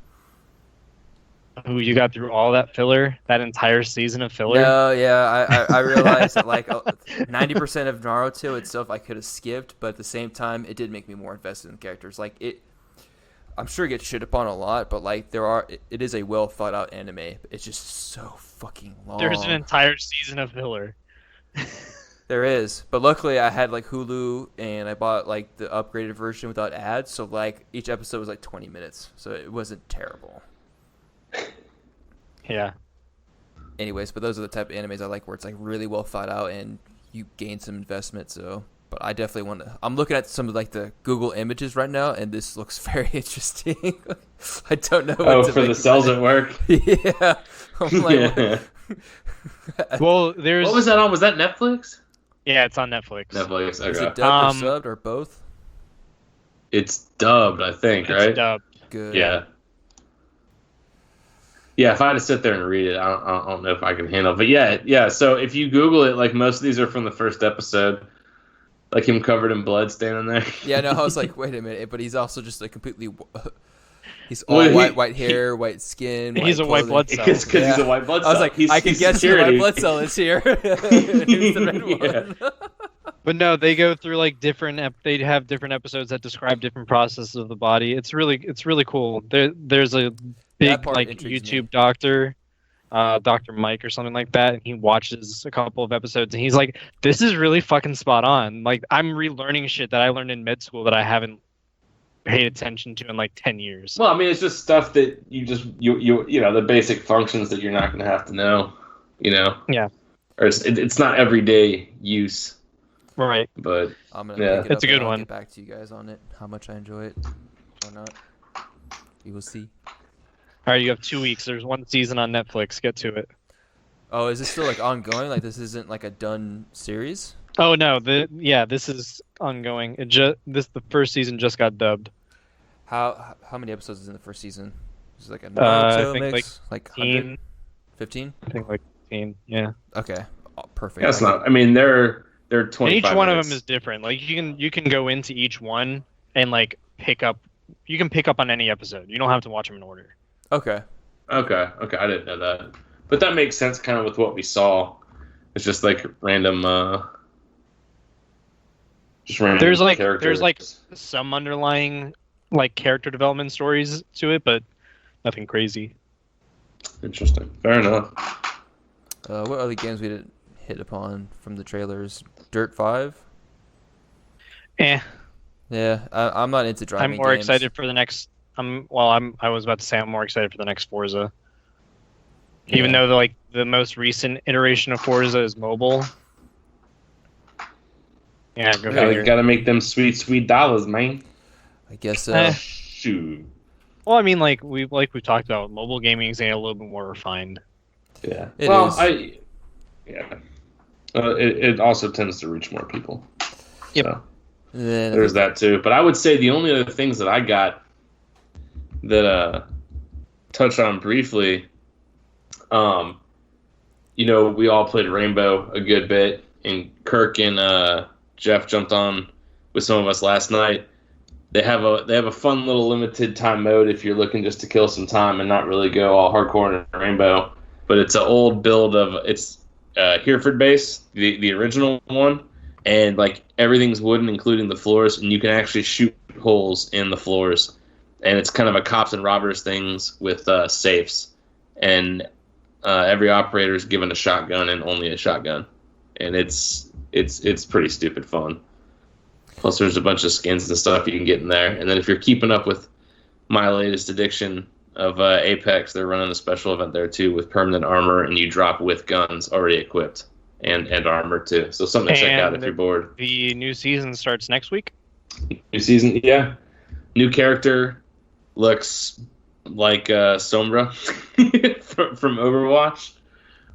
Ooh, you got through all that filler? That entire season of filler? No, yeah, I realized that like 90% of Naruto itself I could have skipped, but at the same time, it did make me more invested in the characters. Like I'm sure it gets shit upon a lot, but like it is a well thought out anime. It's just so fucking long. There's an entire season of filler. There is, but luckily I had like Hulu and I bought like the upgraded version without ads, so like each episode was like 20 minutes, so it wasn't terrible. Yeah. Anyways, but those are the type of animes I like where it's like really well thought out and you gain some investment. So, but I definitely want to. I'm looking at some of like the Google images right now, and this looks very interesting. I don't know. What to for the Cells at Work. Yeah. I'm like, yeah. Well, there's. What was that on? Was that Netflix? Yeah, it's on Netflix. Netflix. Okay. Is it dubbed or subbed or both? It's dubbed, I think. Right? It's dubbed. Good. Yeah. Yeah, if I had to sit there and read it, I don't know if I can handle it. But yeah. So if you Google it, like most of these are from the first episode. Like him covered in blood standing there. Yeah, no, I was like, wait a minute, but he's also just like completely. He's all Well, white hair, white skin. He's white a white clothing. blood cell. Because he's a white blood cell. I was like, I can guess who the white blood cell is here. Who's the red one? But no, they go through like they have different episodes that describe different processes of the body. It's really cool. There's a big like YouTube me. doctor, Dr. Mike or something like that, and he watches a couple of episodes and he's like, "This is really fucking spot on." Like I'm relearning shit that I learned in med school that I haven't paid attention to in like 10 years. Well, I mean, it's just stuff that you know the basic functions that you're not going to have to know, you know. Yeah. Or it's not everyday use. Right. But I'm gonna pick it it's up a good and I'll one. Get back to you guys on it. How much I enjoy it or not. You will see. All right, you have 2 weeks. There's one season on Netflix. Get to it. Oh, is this still like ongoing? Like this isn't like a done series? Oh no, this is ongoing. The first season just got dubbed. How many episodes is in the first season? Is it like a I Naruto think mix? Like 15. 15? I think like 15. Yeah. Okay. Oh, perfect. that's not. I mean, they're 25 And each one minutes. of them is different. Like you can go into each one and like pick up. You can pick up on any episode. You don't have to watch them in order. Okay. Okay. I didn't know that. But that makes sense kind of with what we saw. It's just like random There's like characters. some underlying like character development stories to it, but nothing crazy. Interesting. Fair enough. What other games we didn't hit upon from the trailers? Dirt 5? Eh. Yeah, I'm not into driving I'm more games. excited for the next. I was about to say I'm more excited for the next Forza. Even though the most recent iteration of Forza is mobile. Yeah, go figure. Gotta make them sweet dollars, man. I guess so. Shoot. Well, I mean, like we've talked about, mobile gaming is a little bit more refined. Yeah. It well, is. it also tends to reach more people. Yep. So, Yeah, there's that too. But I would say the only other things that I got that touched on briefly, you know, we all played Rainbow a good bit, and Kirk and Jeff jumped on with some of us last night. They have a fun little limited time mode if you're looking just to kill some time and not really go all hardcore in Rainbow. But it's an old build of Hereford base, the original one, and like everything's wooden, including the floors, and you can actually shoot holes in the floors. And it's kind of a cops and robbers things with safes, and every operator is given a shotgun and only a shotgun, and it's pretty stupid fun. Plus, there's a bunch of skins and stuff you can get in there. And then if you're keeping up with my latest addiction of Apex, they're running a special event there too with permanent armor, and you drop with guns already equipped and armor too. So something to check out if you're bored. The new season starts next week. New season, yeah. New character looks like Sombra from Overwatch.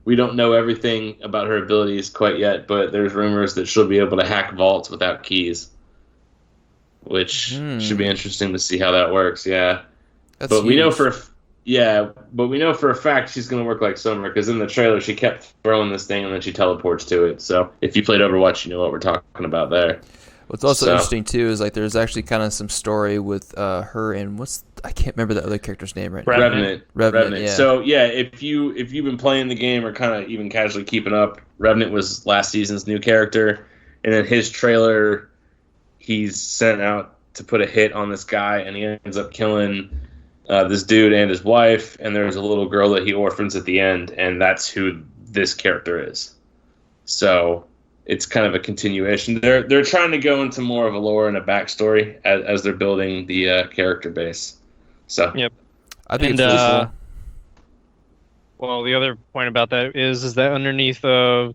We don't know everything about her abilities quite yet, but there's rumors that she'll be able to hack vaults without keys, which should be interesting to see how that works. Yeah, That's but we know huge. for a fact she's going to work like Sombra, because in the trailer she kept throwing this thing and then she teleports to it. So if you played Overwatch, you know what we're talking about there. What's also interesting too is like there's actually kind of some story with her and I can't remember the other character's name right now. Revenant. Yeah. So yeah, if you've been playing the game or kind of even casually keeping up, Revenant was last season's new character, and then his trailer, he's sent out to put a hit on this guy, and he ends up killing this dude and his wife, and there's a little girl that he orphans at the end, and that's who this character is. So it's kind of a continuation. They're trying to go into more of a lore and a backstory as they're building the character base. So Yep. I think And it's really cool. well, the other point about that is that underneath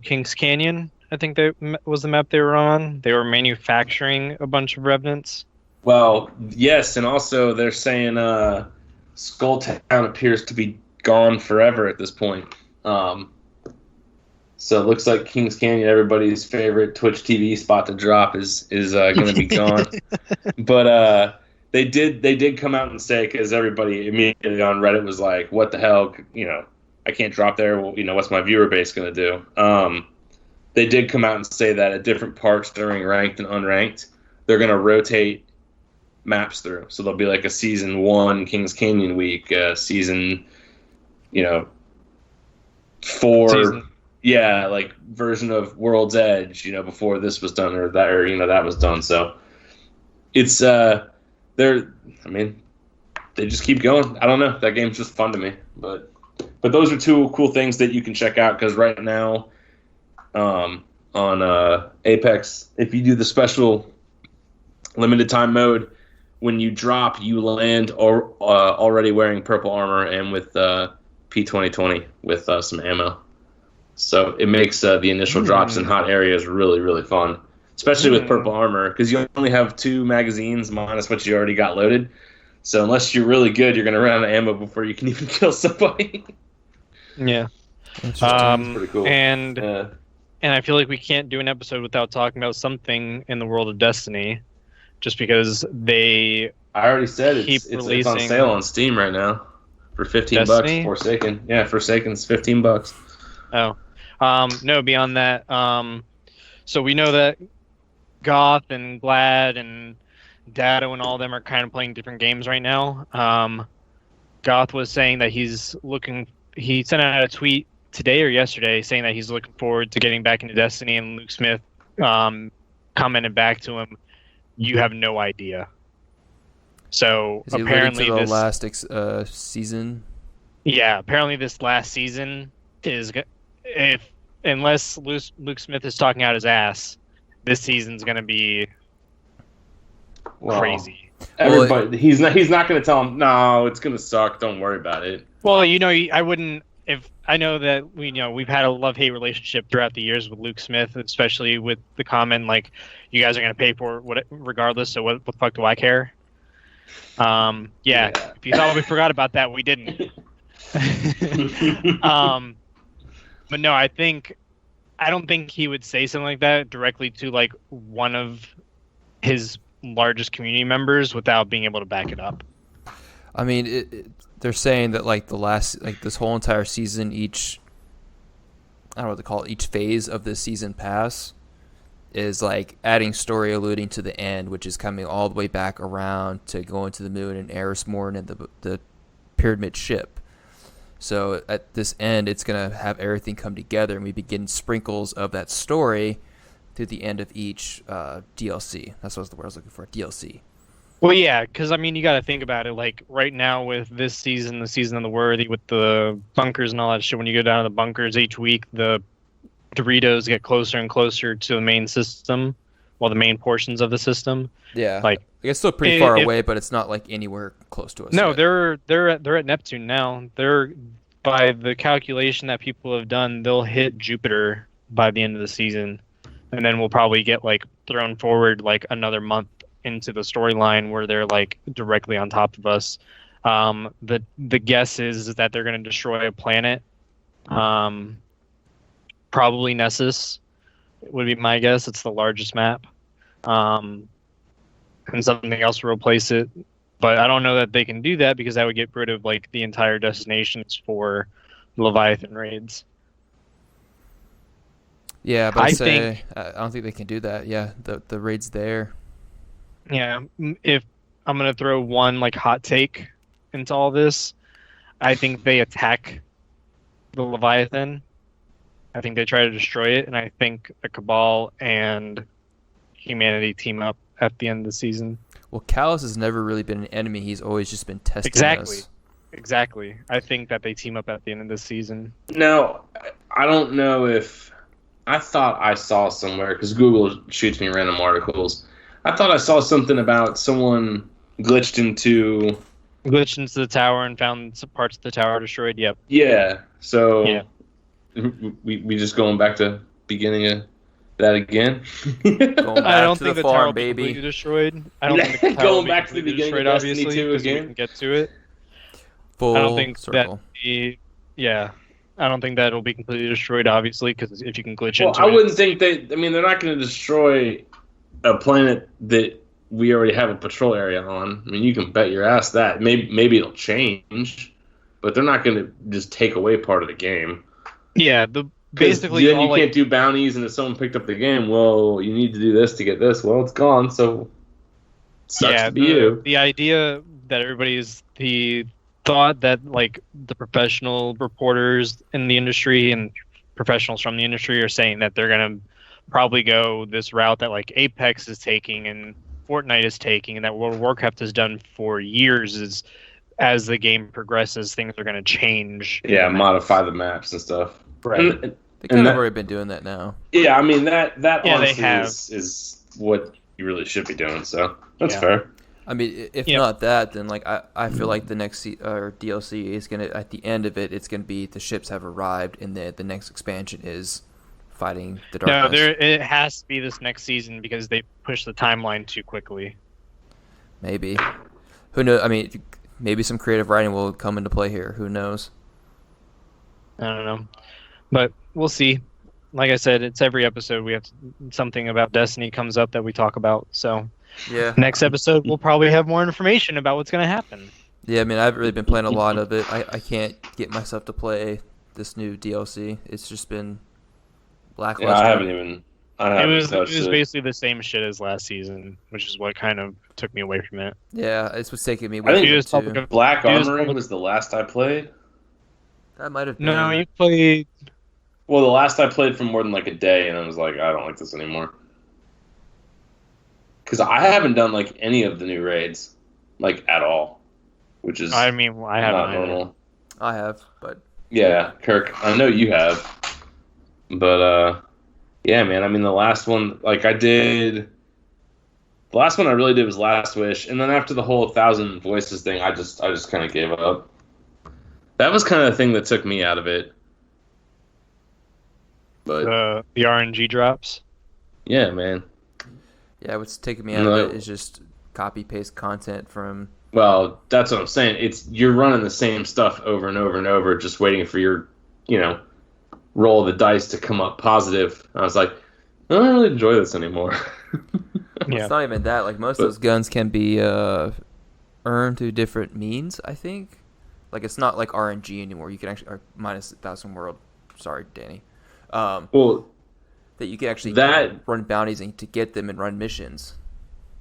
Kings Canyon, I think that was the map they were on. They were manufacturing a bunch of revenants. Well, yes, and also they're saying Skulltown appears to be gone forever at this point. So it looks like Kings Canyon, everybody's favorite Twitch TV spot to drop, is going to be gone. But they did come out and say, because everybody immediately on Reddit was like, "What the hell? You know, I can't drop there. Well, you know, what's my viewer base going to do?" they did come out and say that at different parks during ranked and unranked, they're going to rotate maps through. So there'll be like a season 1 Kings Canyon week, season, 4, like version of World's Edge, before this was done or that was done. So it's they just keep going. I don't know. That game's just fun to me, but those are two cool things that you can check out because right now, on Apex, if you do the special limited time mode, when you drop, you land already wearing purple armor and with P2020 with some ammo. So it makes the initial drops in hot areas really, really fun, especially with purple armor because you only have 2 magazines minus what you already got loaded. So unless you're really good, you're going to run out of ammo before you can even kill somebody. Yeah. It's pretty cool. And I feel like we can't do an episode without talking about something in the world of Destiny, just because I already said it's on sale on Steam right now for $15. Forsaken. Yeah, Forsaken's $15. Oh. No, beyond that, so we know that Goth and Glad and Dado and all of them are kind of playing different games right now. Goth was saying that he sent out a tweet today or yesterday saying that he's looking forward to getting back into Destiny, and Luke Smith commented back to him, "You have no idea." So is he apparently to the last season? Yeah, apparently this last season is unless Luke Smith is talking out his ass, this season's going to be crazy. Everybody, he's not going to tell him, no, it's going to suck. Don't worry about it. Well, I wouldn't. If I know that we've had a love-hate relationship throughout the years with Luke Smith, especially with the comment like, "You guys are going to pay for it regardless. So what the fuck do I care?" Yeah. If you thought we forgot about that, we didn't. But no, I don't think he would say something like that directly to like one of his largest community members without being able to back it up. I mean, they're saying that like this whole entire season, I don't know what to call it, each phase of the season pass is like adding story alluding to the end, which is coming all the way back around to going to the moon and Erismorn and the pyramid ship. So at this end, it's going to have everything come together, and we begin sprinkles of that story through the end of each DLC. That's what the word I was looking for, DLC. Well, yeah, because, you got to think about it. Like, right now with this season, the Season of the Worthy, with the bunkers and all that shit, when you go down to the bunkers each week, the Doritos get closer and closer to the main system, the main portions of the system. Yeah. Like, it's still pretty far away, but it's not, like, anywhere close to us. No, yet. they're at Neptune now. By the calculation that people have done, they'll hit Jupiter by the end of the season. And then we'll probably get, like, thrown forward, like, another month into the storyline where they're like directly on top of us. The guess is that they're going to destroy a planet. Probably Nessus would be my guess. It's the largest map. And something else will replace it. But I don't know that they can do that because that would get rid of like the entire destinations for Leviathan raids. Yeah, but I don't think they can do that. Yeah, the raid's there. Yeah, if I'm going to throw one like hot take into all this, I think they attack the Leviathan. I think they try to destroy it, and I think the Cabal and humanity team up at the end of the season. Well, Callus has never really been an enemy. He's always just been testing us. Exactly. I think that they team up at the end of this season. Now, I don't know if... I thought I saw somewhere, because Google shoots me random articles. I thought I saw something about someone glitched into the tower and found some parts of the tower destroyed. Yep. Yeah. So we just going back to beginning of that again. I don't think the tower will be completely destroyed. I don't think the tower going back to the beginning of Destiny 2 again. We can get to it. Full I don't think circle. I don't think that it'll be completely destroyed, obviously, because if you can glitch into it. I wouldn't think they're not going to destroy a planet that we already have a patrol area on. I mean, you can bet your ass that. Maybe it'll change, but they're not going to just take away part of the game. Yeah, basically then all, you can't do bounties, and if someone picked up the game, well, you need to do this to get this. Well, it's gone, so sucks to be you. the idea that everybody's the thought that like the professional reporters in the industry and professionals from the industry are saying that they're gonna probably go this route that like Apex is taking and Fortnite is taking, and that World of Warcraft has done for years, is as the game progresses, things are going to change. Yeah, modify the maps and stuff. Right. They kind of already been doing that now. Yeah, I mean that honestly they have. is what you really should be doing. So that's fair. I mean, if not that, then like I feel like the next or DLC is gonna, at the end of it, it's gonna be the ships have arrived, and the next expansion is fighting the darkness. No, it has to be this next season because they pushed the timeline too quickly. Maybe. Who knows? I mean, maybe some creative writing will come into play here. Who knows? I don't know, but we'll see. Like I said, it's every episode we have something about Destiny comes up that we talk about. So yeah, next episode we'll probably have more information about what's going to happen. Yeah, I mean, I haven't really been playing a lot of it. I can't get myself to play this new DLC. It's just been lackluster. Yeah, I haven't even. It was basically the same shit as last season, which is what kind of took me away from it. Yeah, it's what's taking me. I think Black Armory was the last I played. That might have been. No, you played. Well, the last I played for more than like a day, and I was like, I don't like this anymore. Because I haven't done like any of the new raids, like at all, which is I mean, I haven't not normal. I have, but yeah, Kirk, I know you have, but yeah, man. I mean, the last one, like the last one I really did was Last Wish, and then after the whole 1,000 Voices thing, I just kind of gave up. That was kind of the thing that took me out of it. But the RNG drops. Yeah, man. Yeah, what's taking me out of it is just copy paste content from. Well, that's what I'm saying. You're running the same stuff over and over and over, just waiting for your, roll of the dice to come up positive. I was like, I don't really enjoy this anymore. Yeah. It's not even that. Like most of those guns can be earned through different means. I think. Like it's not like RNG anymore. You can actually minus 1,000 world. Sorry, Danny. That you can actually run bounties and to get them and run missions.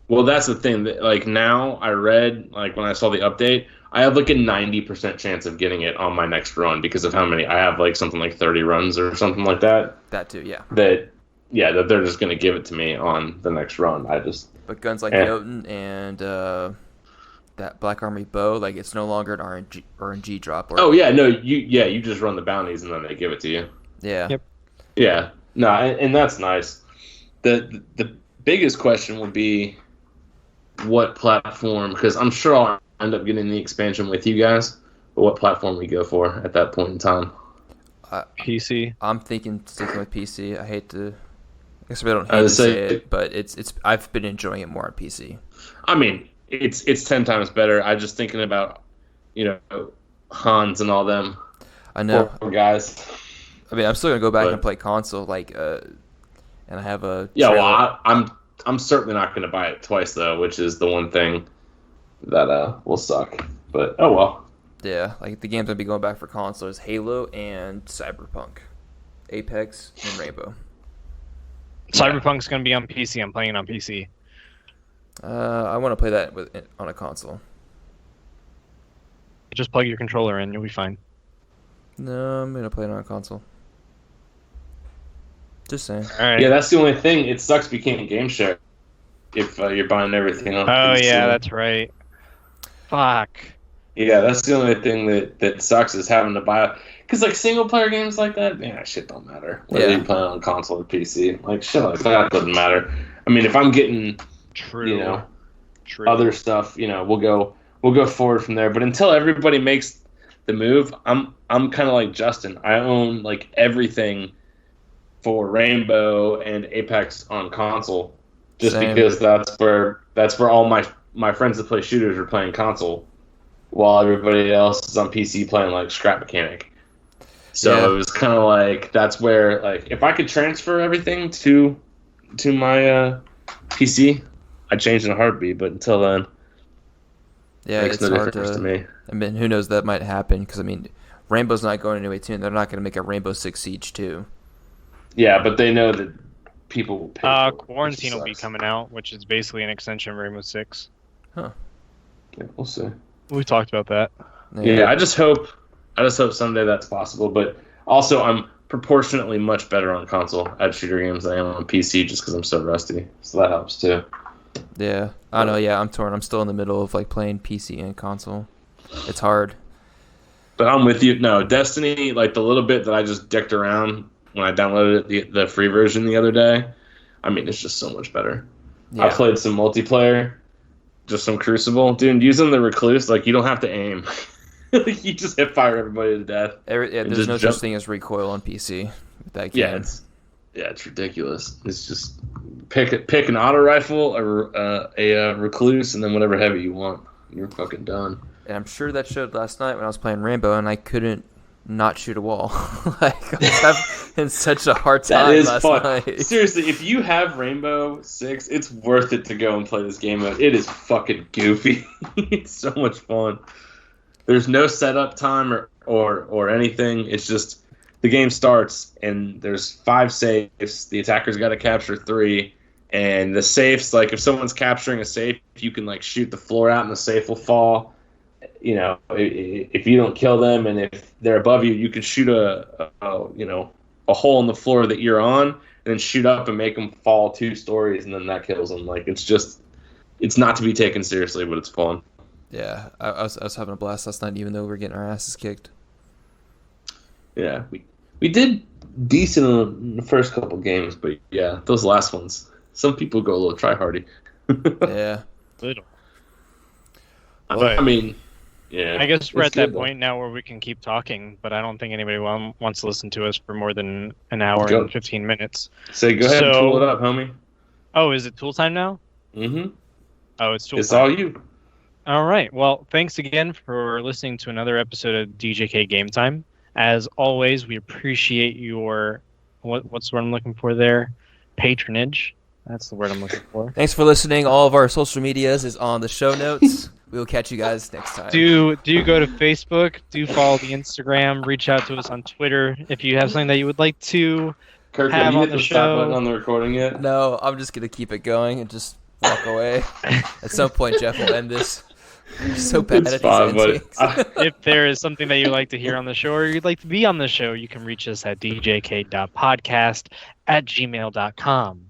Well, that's the thing. That, like now, I read like when I saw the update, I have like a 90% chance of getting it on my next run because of how many I have. Like something like 30 runs or something like that. That too, yeah. That they're just gonna give it to me on the next run. But guns like Jotun and that Black Armory bow, like it's no longer an RNG drop. You just run the bounties and then they give it to you. Yeah. Yep. Yeah. No, and that's nice. The biggest question would be what platform, because I'm sure I'll end up getting the expansion with you guys, but what platform we go for at that point in time. PC. I'm thinking sticking with PC. I guess I don't hate to say it, but it's I've been enjoying it more on PC. I mean, it's 10 times better. I'm just thinking about, Hans and all them. I know. Poor guys. I mean, I'm still gonna go back and play console, and I have a. Yeah, well, I'm certainly not gonna buy it twice though, which is the one thing that will suck. But oh well. Yeah, like the games I'm gonna be going back for console is Halo and Cyberpunk, Apex and Rainbow. Cyberpunk's gonna be on PC. I'm playing it on PC. I want to play that on a console. Just plug your controller in, you'll be fine. No, I'm gonna play it on a console. Just saying. All right. Yeah, that's the only thing. It sucks we can't game share if you're buying everything on PC. Oh yeah, that's right. Fuck. Yeah, that's the only thing that sucks is having to buy. Because like single player games like that, man, that shit don't matter. Whether you're playing on console or PC, like shit like that doesn't matter. I mean, if I'm getting other stuff, we'll go forward from there. But until everybody makes the move, I'm kind of like Justin. I own like everything for Rainbow and Apex on console, just because that's where all my friends that play shooters are playing console, while everybody else is on PC playing like Scrap Mechanic. So it was kind of like that's where like if I could transfer everything to my PC, I'd change in a heartbeat. But until then, it's no hard to me. I mean, who knows, that might happen because I mean, Rainbow's not going anyway too. They're not going to make a Rainbow Six Siege 2. Yeah, but they know that people will pay for it, Quarantine which will be sucks. coming out, which is basically an extension of Rainbow Six. Huh. Yeah, we'll see. We talked about that. Yeah, I just hope someday that's possible. But also, I'm proportionately much better on console at shooter games than I am on PC, just because I'm so rusty. So that helps too. Yeah, I know. Yeah, I'm torn. I'm still in the middle of like playing PC and console. It's hard. But I'm with you. No, Destiny, like the little bit that I just dicked around when I downloaded the free version the other day, I mean, it's just so much better. Yeah. I played some multiplayer, just some Crucible. Dude, using the Recluse, like, you don't have to aim. You just hip fire everybody to death. There's no such thing as recoil on PC with that game. It's ridiculous. It's just pick an auto rifle, a Recluse, and then whatever heavy you want. You're fucking done. And I'm sure that showed last night when I was playing Rainbow and I couldn't not shoot a wall. Like, I was having such a hard time That is last fun. night. Seriously, if you have Rainbow Six, it's worth it to go and play this game mode. It is fucking goofy. It's so much fun. There's no setup time or anything. It's just the game starts and there's 5 safes. The attacker's got to capture 3. And the safes, like if someone's capturing a safe, you can like shoot the floor out and the safe will fall. You know, if you don't kill them and if they're above you, you can shoot a hole in the floor that you're on and then shoot up and make them fall 2 stories and then that kills them. Like it's not to be taken seriously, but it's fun. Yeah, I was having a blast last night, even though we were getting our asses kicked. Yeah, we did decent in the first couple games, but yeah, those last ones, some people go a little try-hardy. Yeah. Little. I mean, yeah. I guess we're it's at that good, though. point now where we can keep talking, but I don't think anybody wants to listen to us for more than an hour Go. and 15 minutes. Say, go ahead and So- pull it up, homie. Oh, is it tool time now? Mm-hmm. Oh, it's tool It's time. all you. All right. Well, thanks again for listening to another episode of DJK GameTime. As always, we appreciate your what's the word I'm looking for there? Patronage. That's the word I'm looking for. Thanks for listening. All of our social medias is on the show notes. We will catch you guys next time. Do go to Facebook. Do follow the Instagram. Reach out to us on Twitter if you have something that you would like to. Kirk, Have have you on hit the the stop show. button on the recording yet? No, I'm just gonna keep it going and just walk away. At some point, Jeff will end this. I'm so bad It's at fine, these but endings. If there is something that you'd like to hear on the show or you'd like to be on the show, you can reach us at djk.podcast@gmail.com.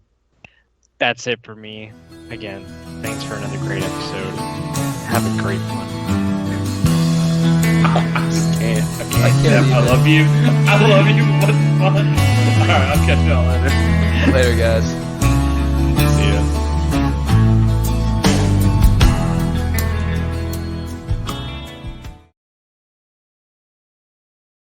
That's it for me. Again, thanks for another great episode. Have a great one. I just can't. I can't Jeff, I either. love you. I love you. What's fun? All right, I'll catch y'all later. Later, guys.